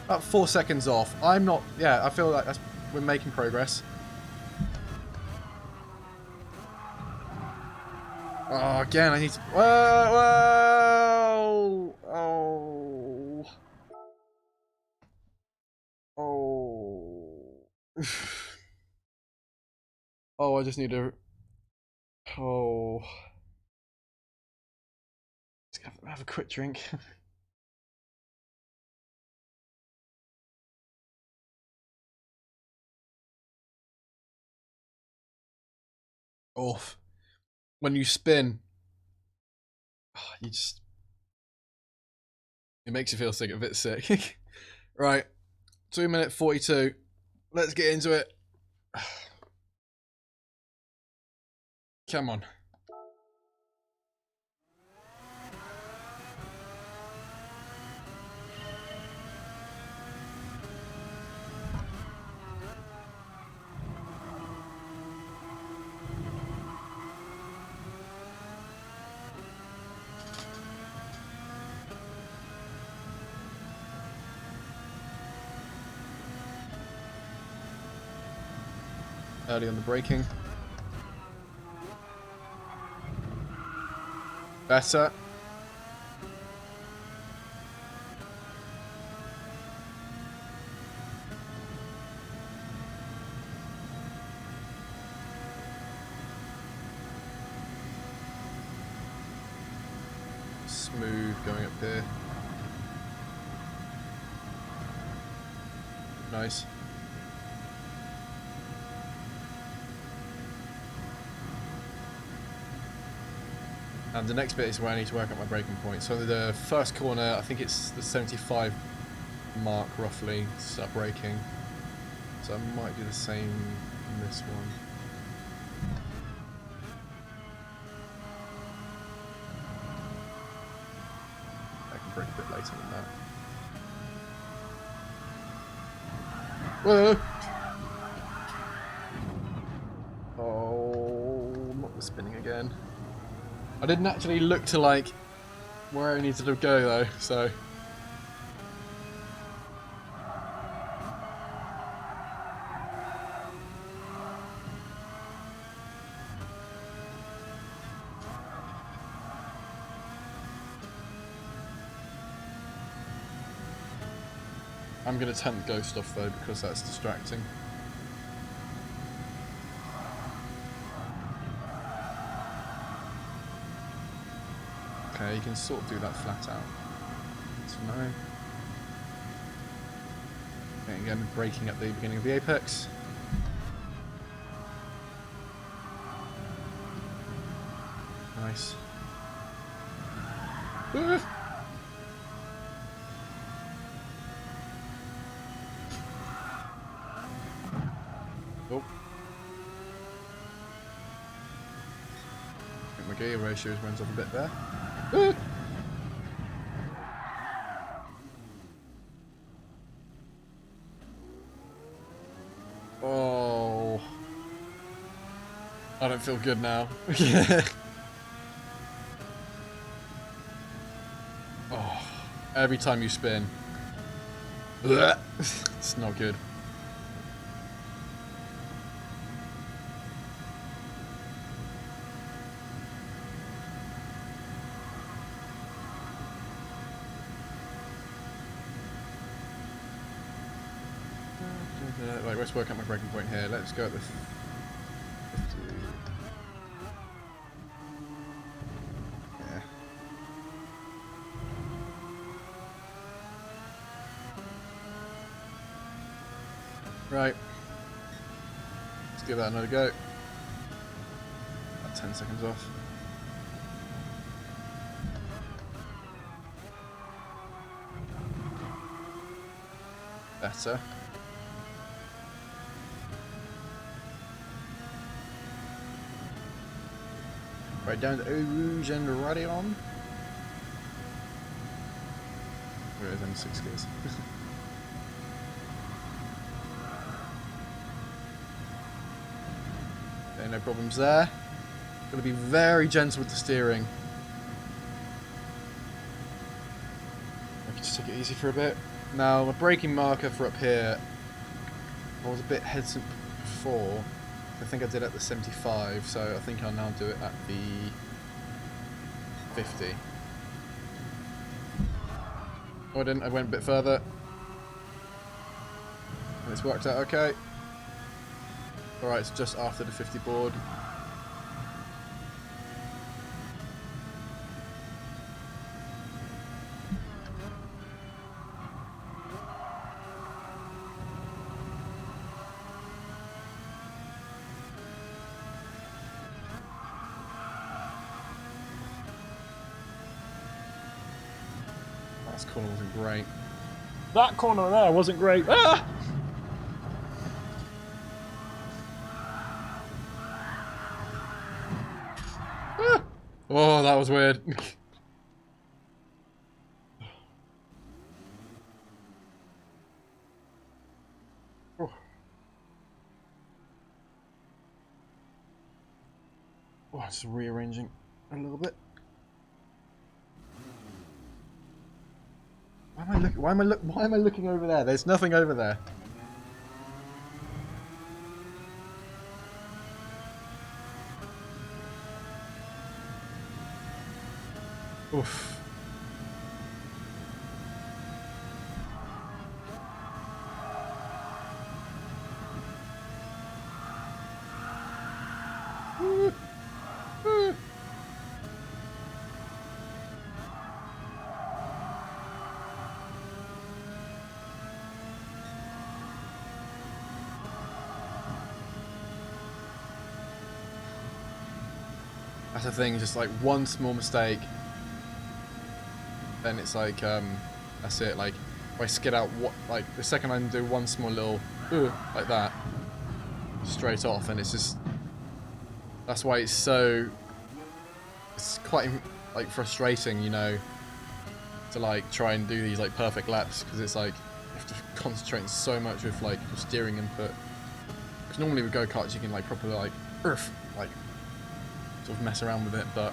About 4 seconds off. I'm not. Yeah, I feel like we're making progress. Oh, again, I need to. Whoa! Whoa! Oh! Oh! Oh! I just need to. Oh! Let's have a quick drink. Off. When you spin, you just. It makes you feel sick, a bit sick. Right. 2 minute 42. Let's get into it. Come on. Early on the braking. Better. Smooth going up here. Nice. And the next bit is where I need to work out my braking point. So the first corner, I think it's the 75 mark roughly to start braking. So I might do the same in this one. I can brake a bit later than that. Whoa! Oh, not the spinning again. I didn't actually look to like where I needed to go though, so. I'm going to turn the ghost off though because that's distracting. Okay, you can sort of do that flat out. So no. Okay, again, braking at the beginning of the apex. Nice. Oh. I think my gear ratios went off a bit there. Oh, I don't feel good now. Oh, every time you spin, it's not good. Right, let's work out my braking point here. Let's go at the 50. Yeah. Right. Let's give that another go. About 10 seconds off. Better. Right down to Rouge and Radion. Where is only 6 gears? Okay, no problems there. Gotta be very gentle with the steering. I can just take it easy for a bit. Now, my braking marker for up here, I was a bit hesitant before. I think I did at the 75, so I think I'll now do it at the 50. Oh, I didn't. I went a bit further. And it's worked out okay. Alright, it's just after the 50 board. Last corner wasn't great. That corner there wasn't great. Ah! Ah! Oh, that was weird. Oh. Oh, just rearranging a little bit. Why am I looking over there? There's nothing over there. Oof. That's the thing, just like one small mistake, then it's like, that's it. Like, if I skid out, like the second I do one small little, like that, straight off, and it's just, that's why it's quite like frustrating, you know, to like try and do these like perfect laps, because it's like, you have to concentrate so much with like your steering input. Because normally with go-karts you can like properly like, like, sort of mess around with it, but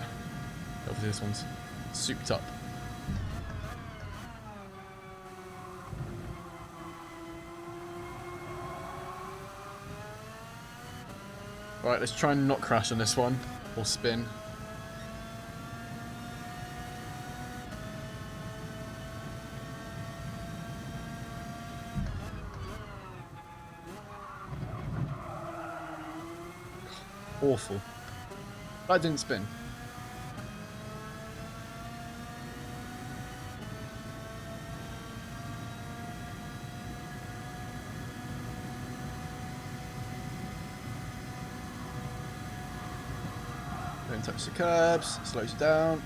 obviously this one's souped up. Alright, let's try and not crash on this one, or spin. Awful. That didn't spin. Don't touch the curbs, slows you down.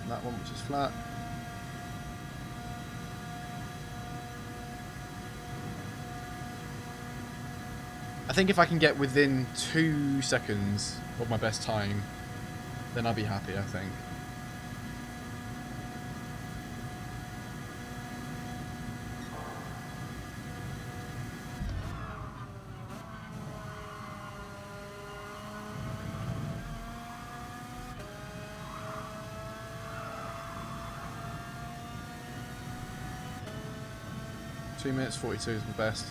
And that one which is flat. I think if I can get within 2 seconds of my best time, then I'll be happy, I think. Two minutes 42 is my best.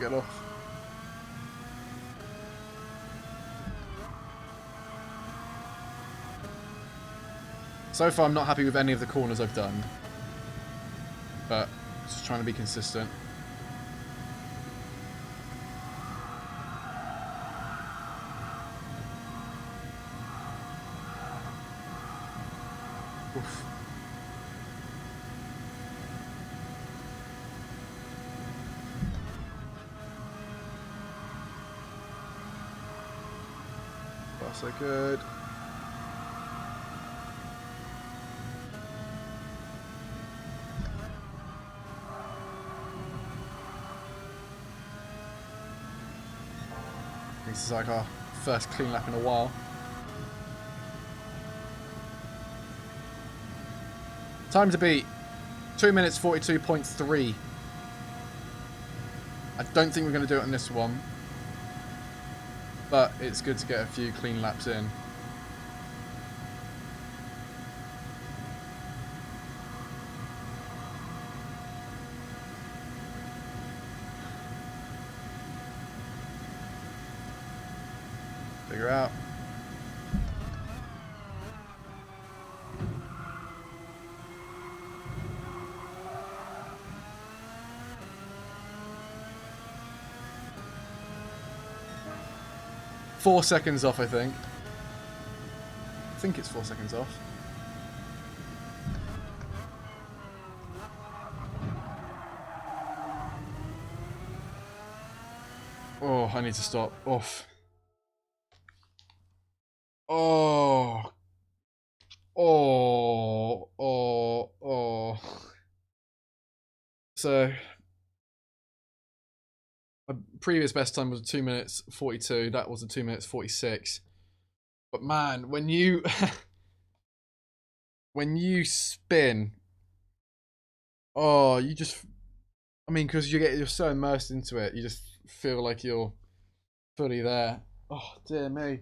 Get off. So far I'm not happy with any of the corners I've done, but just trying to be consistent. Oof. That's so good. This is like our first clean lap in a while. Time to beat 2 minutes 42.3. I don't think we're going to do it on this one, but it's good to get a few clean laps in. Figure out. Four seconds off, I think. I think it's 4 seconds off. Oh, I need to stop. Off. Oh, So my previous best time was 2 minutes 42. That was a 2 minutes 46. But man, when you when you spin, oh, you just, I mean, because you're so immersed into it, you just feel like you're fully there. Oh dear me.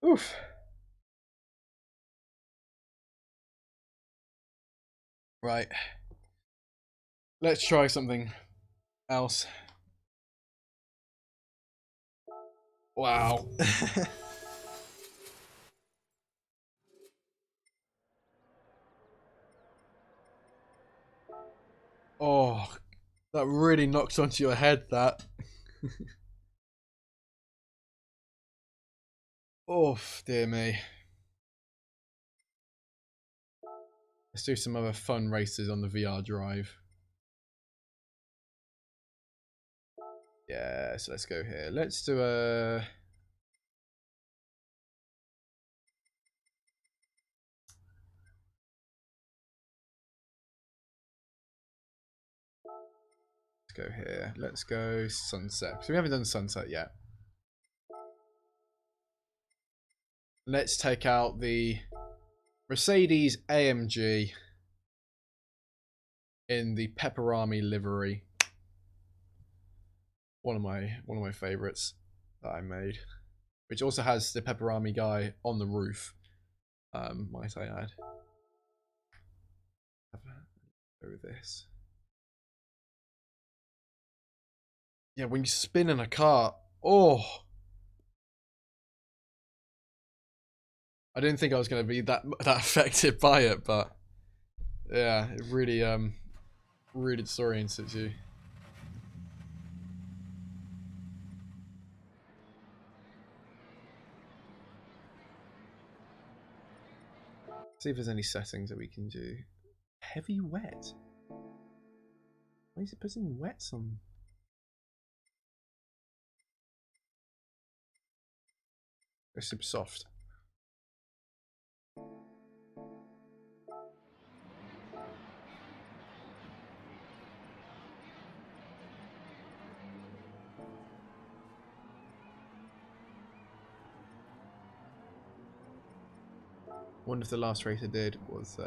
Oof. Right. Let's try something else. Wow. Oh, that really knocks onto your head, that. Oh, dear me. Let's do some other fun races on the VR drive. Yeah, so let's go here. Let's do a... Let's go here. Let's go sunset. So we haven't done sunset yet. Let's take out the Mercedes AMG in the Pepperami livery. One of my favorites that I made, which also has the Pepperami guy on the roof. Might I add? Go with this. Yeah, when you spin in a car, oh, I didn't think I was going to be that affected by it, but yeah, it really really disoriented you. See if there's any settings that we can do. Heavy wet. Why is it putting wets on? Go super soft. Wonder if the last race I did was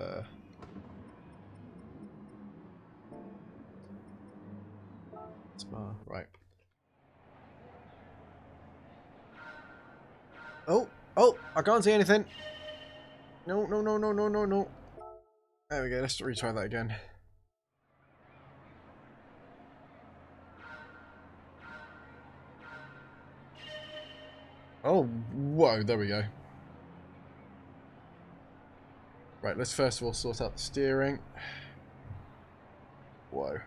Spa, right. Oh, oh, I can't see anything. No, no, no, no, no, no, no. There we go, let's retry that again. Oh, whoa, there we go. Right, let's first of all sort out the steering. Whoa.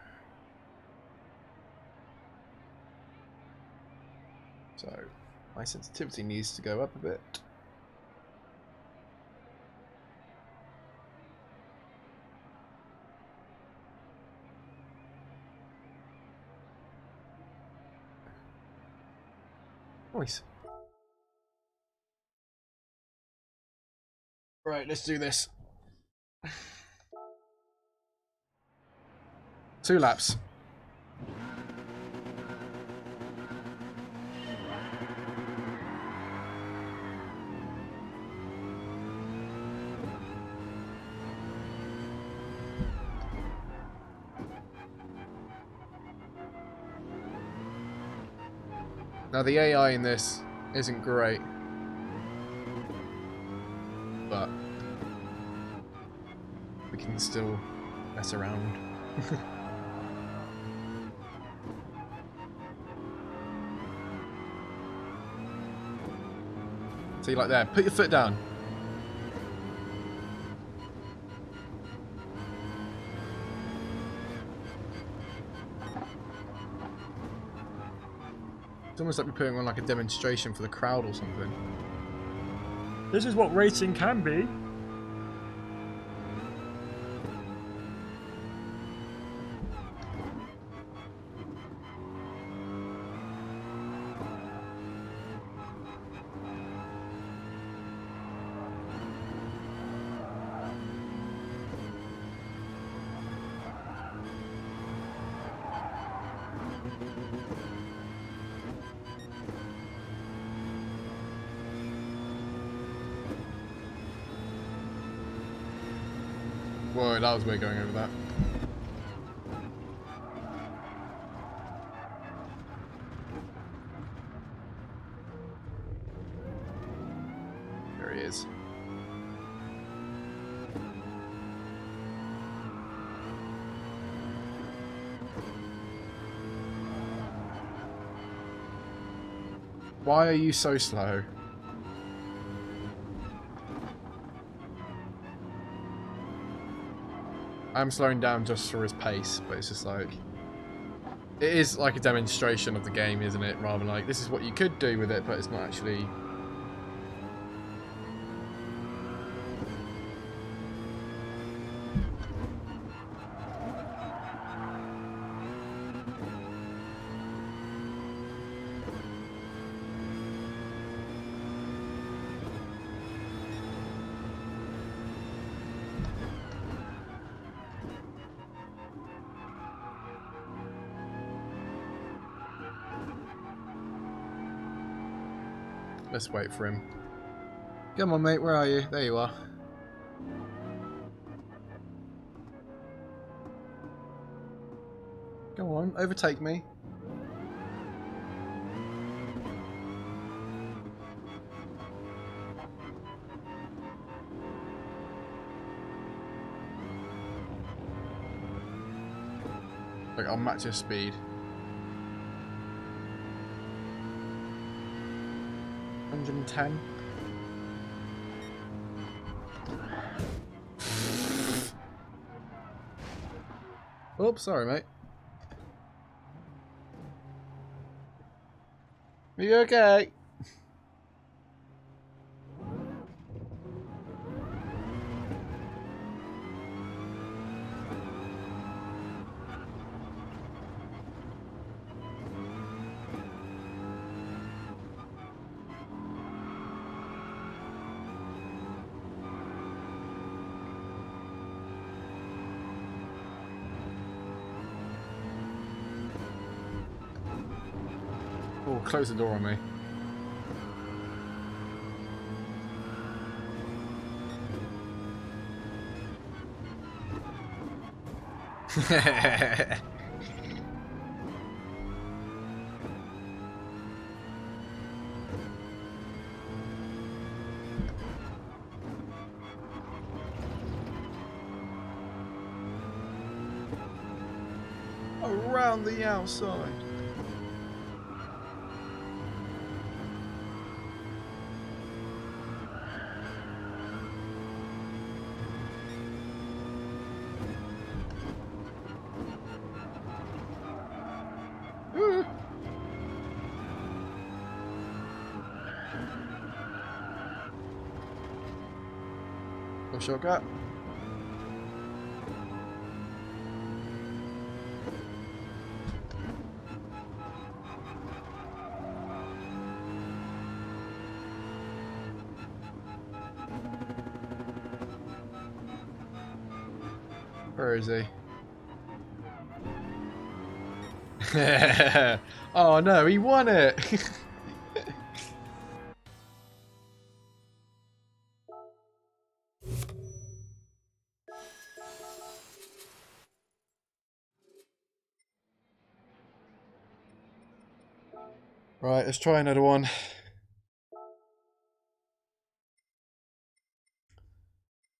So, my sensitivity needs to go up a bit. Nice. Right, let's do this. 2 laps. Now the AI in this isn't great, but we can still mess around. See, like there, put your foot down. It's almost like we're putting on like a demonstration for the crowd or something. This is what racing can be. Whoa, that was weird going over that. There he is. Why are you so slow? I'm slowing down just for his pace, but it's just like... It is like a demonstration of the game, isn't it? Rather than like, this is what you could do with it, but it's not actually... Let's wait for him. Come on, mate, where are you? There you are. Go on, overtake me. Like, I'll match your speed. 110. Oops, sorry, mate. Are you okay? Oh, close the door on me. Around the outside. No shortcut. Where is he? Oh no, he won it! Right, let's try another one.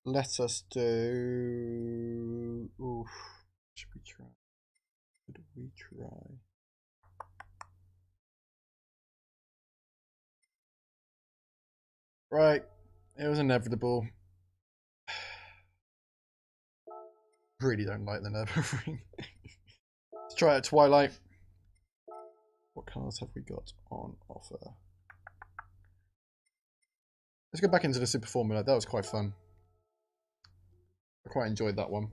Let us do... Oof. Should we try? Should we try? Right, it was inevitable. Really don't like the Nürburgring. Let's try it, Twilight. What cars have we got on offer? Let's go back into the Super Formula. That was quite fun. I quite enjoyed that one.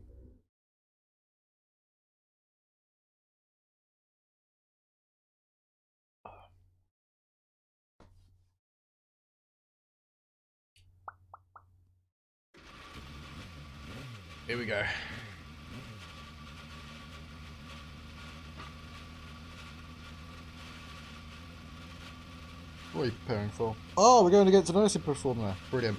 Here we go. What are you preparing for? Oh, we're going to get to the Super Formula. Brilliant.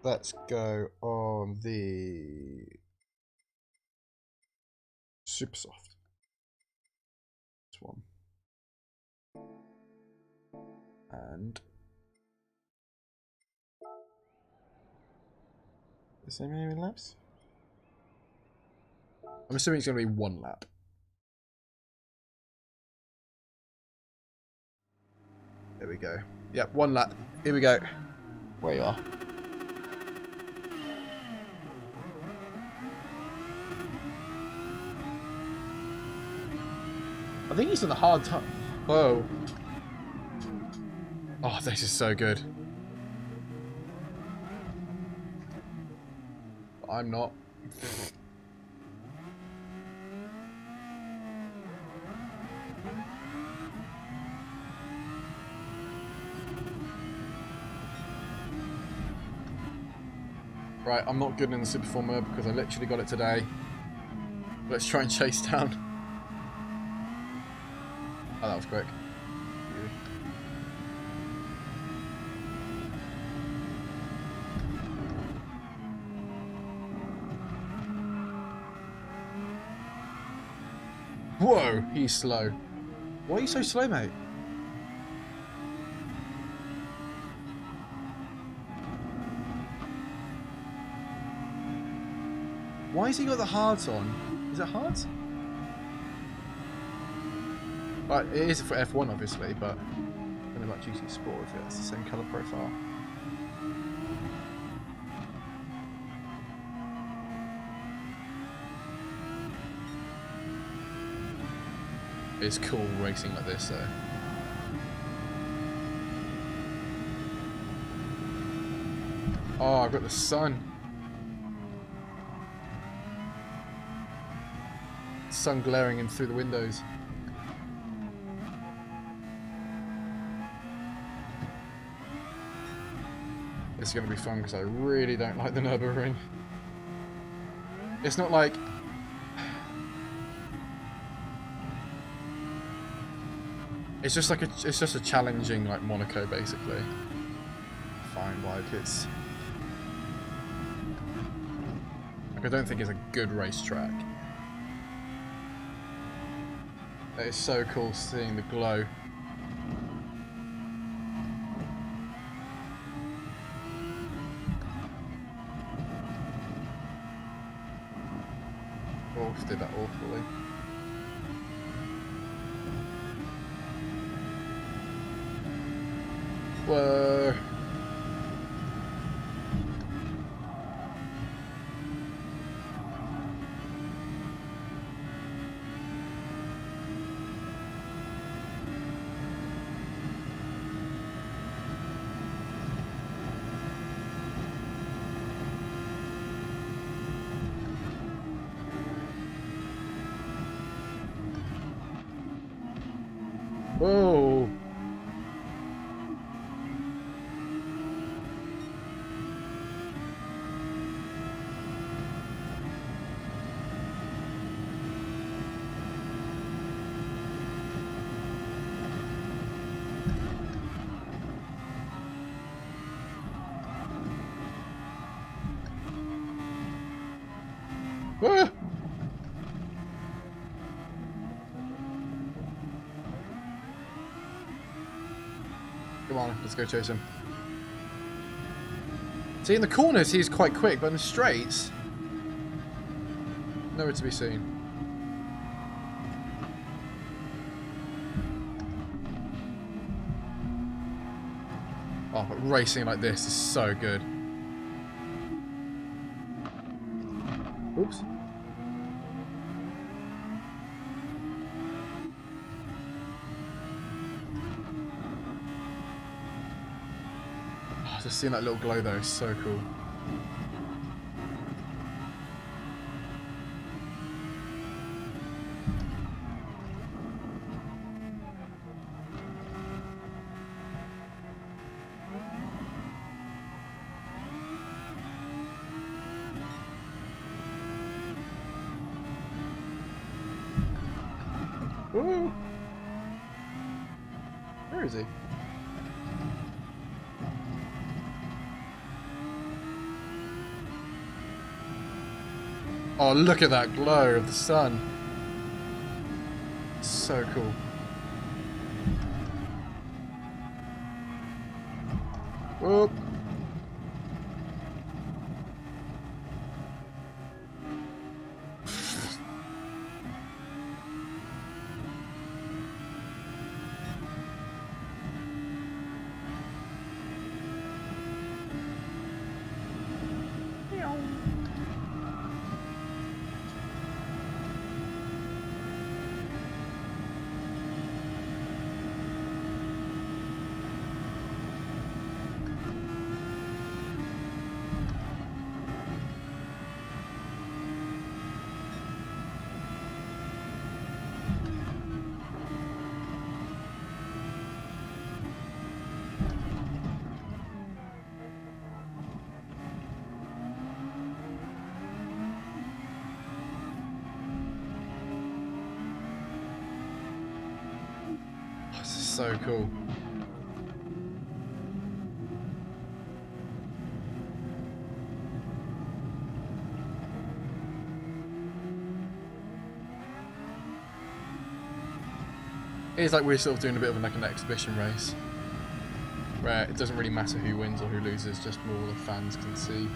Let's go on the super soft. This one. And the same many laps? I'm assuming it's going to be 1 lap. There we go. Yep, 1 lap. Here we go. Where you are. I think he's on the hard time. Whoa. Oh, this is so good. I'm not. Right, I'm not good in the Superform mode because I literally got it today. Let's try and chase down. Oh, that was quick. Whoa, he's slow. Why are you so slow, mate? Why has he got the hards on? Is it hards? Right, it is for F1 obviously, but I don't know about GT Sport if it's the same colour profile. It's cool racing like this though. Oh, I've got the sun. Sun glaring in through the windows. This is going to be fun because I really don't like the Nürburgring. It's not like... It's just like it's just a challenging like Monaco basically. Fine, like it's... Like I don't think it's a good racetrack. It's so cool seeing the glow. Oh, did that awfully. Whoa. Whoa. Ah! Come on, let's go chase him. See, in the corners he's quite quick, but in the straights, nowhere to be seen. Oh, but racing like this is so good. Oops. Oh, just seeing that little glow though is so cool. Woo! Where is he? Oh, look at that glow of the sun. So cool. Whoop. This is so cool. It's like we're sort of doing a bit of like an exhibition race, where it doesn't really matter who wins or who loses, just more the fans can see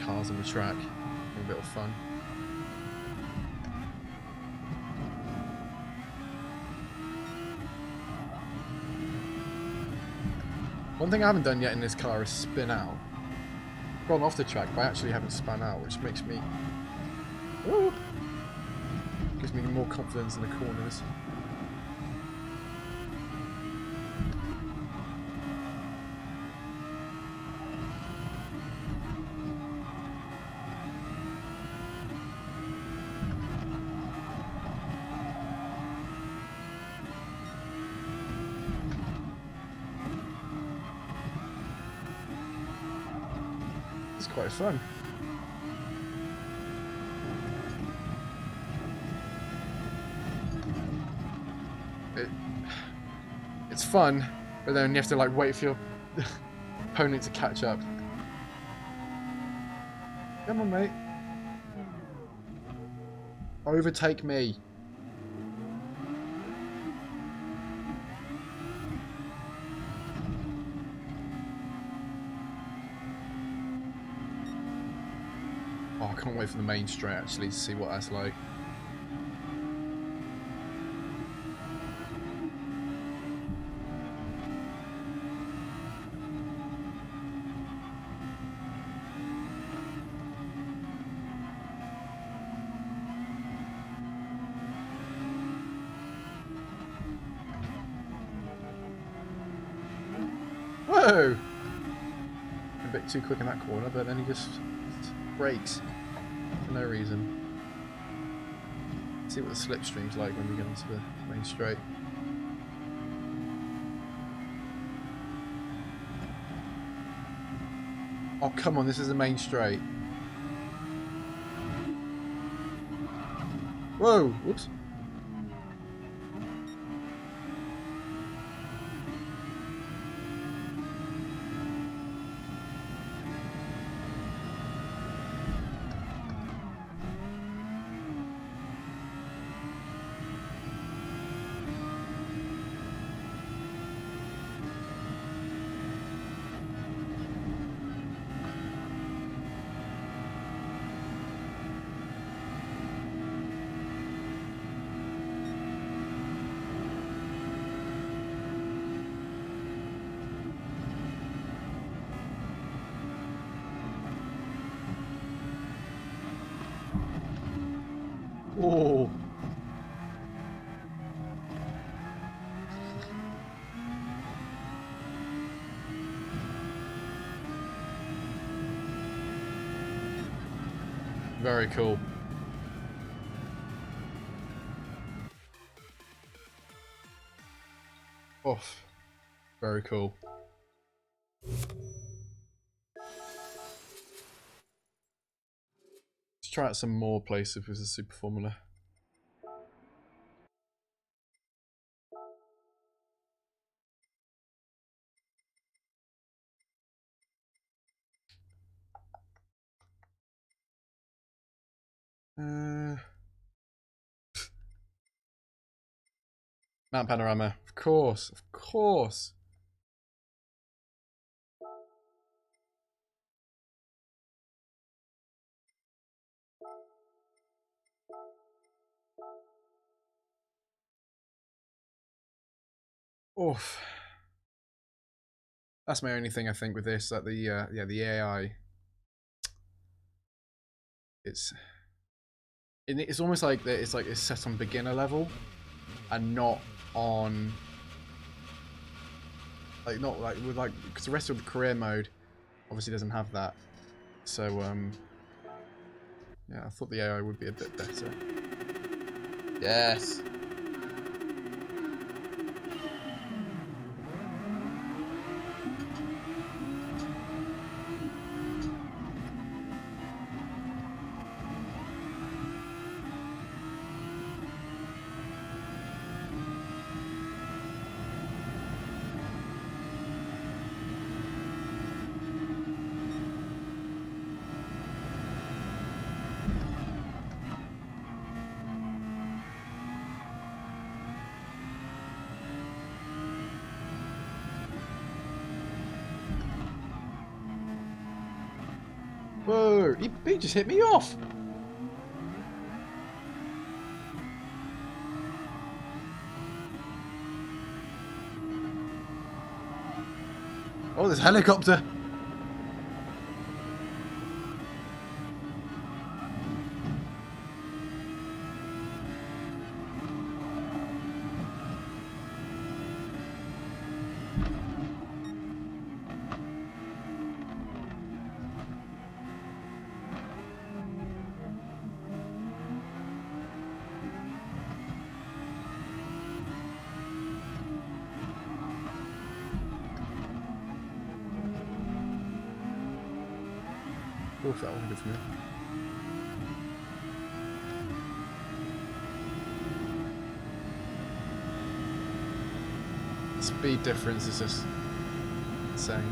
cars on the track, a bit of fun. One thing I haven't done yet in this car is spin out. I've gone off the track, but I actually haven't spun out, which makes me... Woo, gives me more confidence in the corners. It's quite fun. It's fun, but then you have to like wait for your opponent to catch up. Come on, mate. Overtake me. Oh, I can't wait for the main straight actually to see what that's like. Whoa! A bit too quick in that corner, but then he just brakes for no reason. See what the slipstream's like when we get onto the main straight. Oh, come on, this is the main straight. Whoa! Whoops. Oh. Very cool. Oh, very cool. Let's try out some more places with the Super Formula. Mount Panorama. Of course. Of course. Oof. That's my only thing I think with this. That the yeah, the AI. It's it's almost like that. It's like it's set on beginner level, and not on like not like with like because the rest of the career mode obviously doesn't have that. So yeah, I thought the AI would be a bit better. Yes. Whoa! He just hit me off. Oh, there's a helicopter. Oof, that wasn't good for me. Speed difference is just insane.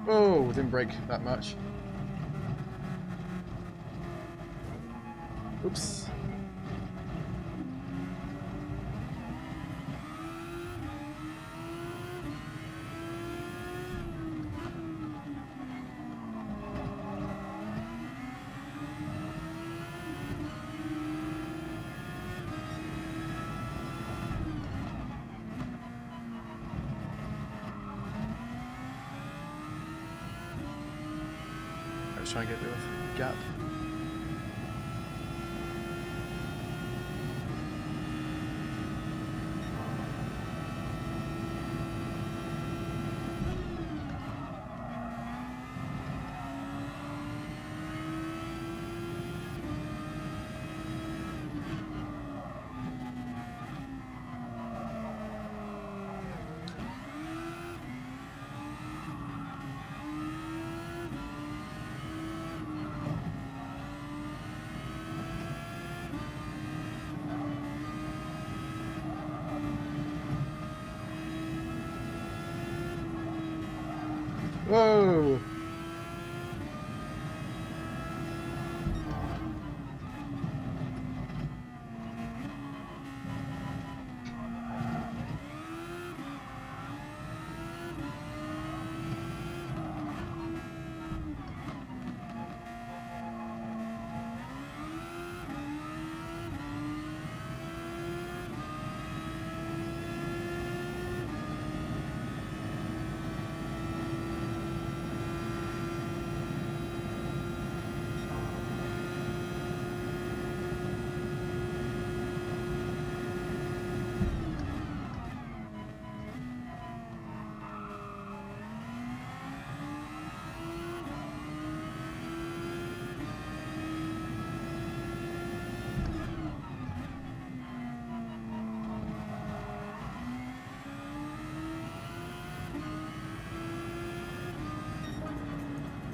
Oh, didn't break that much. Oops. Let's try and get rid of the gap. Whoa!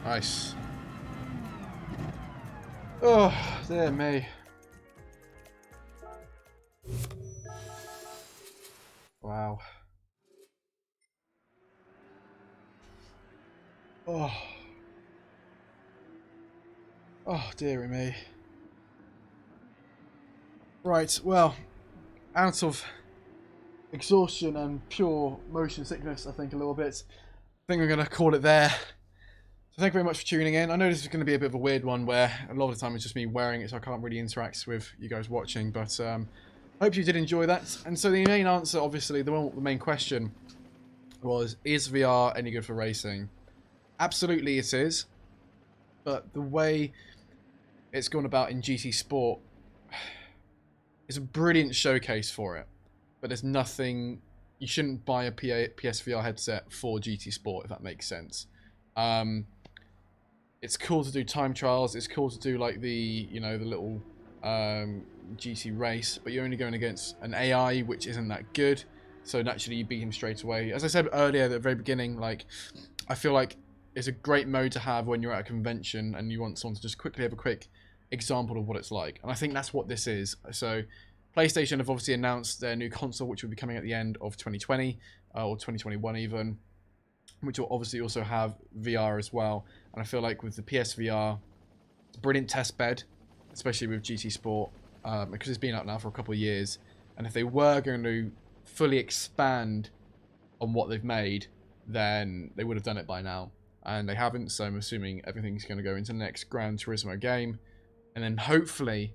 Nice. Oh, dear me. Wow. Oh. Oh, dearie me. Right, well, out of exhaustion and pure motion sickness, I think, a little bit. I think we're going to call it there. So thank you very much for tuning in. I know this is going to be a bit of a weird one where a lot of the time it's just me wearing it, so I can't really interact with you guys watching, but I hope you did enjoy that. And so the main answer, obviously, the main question was, is VR any good for racing? Absolutely it is, but the way it's gone about in GT Sport is a brilliant showcase for it. But there's nothing. You shouldn't buy a PSVR headset for GT Sport, if that makes sense. It's cool to do time trials. It's cool to do like the the little GT race, but you're only going against an AI which isn't that good. So naturally you beat him straight away. As I said earlier at the very beginning, like I feel like it's a great mode to have when you're at a convention and you want someone to just quickly have a quick example of what it's like. And I think that's what this is. So PlayStation have obviously announced their new console, which will be coming at the end of 2020 or 2021 even, which will obviously also have VR as well. And I feel like with the PSVR, it's a brilliant test bed, especially with GT Sport, because it's been out now for a couple of years. And if they were going to fully expand on what they've made, then they would have done it by now. And they haven't, so I'm assuming everything's going to go into the next Gran Turismo game. And then hopefully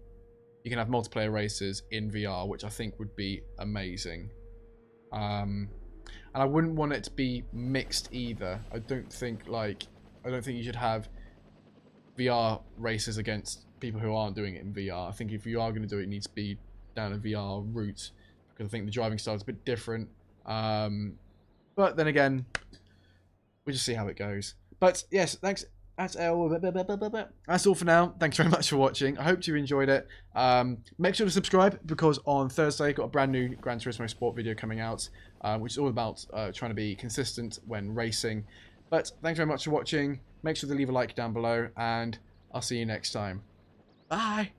you can have multiplayer races in VR, which I think would be amazing. And I wouldn't want it to be mixed either. I don't think you should have VR races against people who aren't doing it in VR. I think if you are going to do it, it needs to be down a VR route, because I think the driving style is a bit different. But then again, we'll just see how it goes. But yes, thanks. That's all for now. Thanks very much for watching. I hope you enjoyed it. Make sure to subscribe, because on Thursday I've got a brand new Gran Turismo Sport video coming out, which is all about trying to be consistent when racing. But thanks very much for watching. Make sure to leave a like down below, and I'll see you next time. Bye!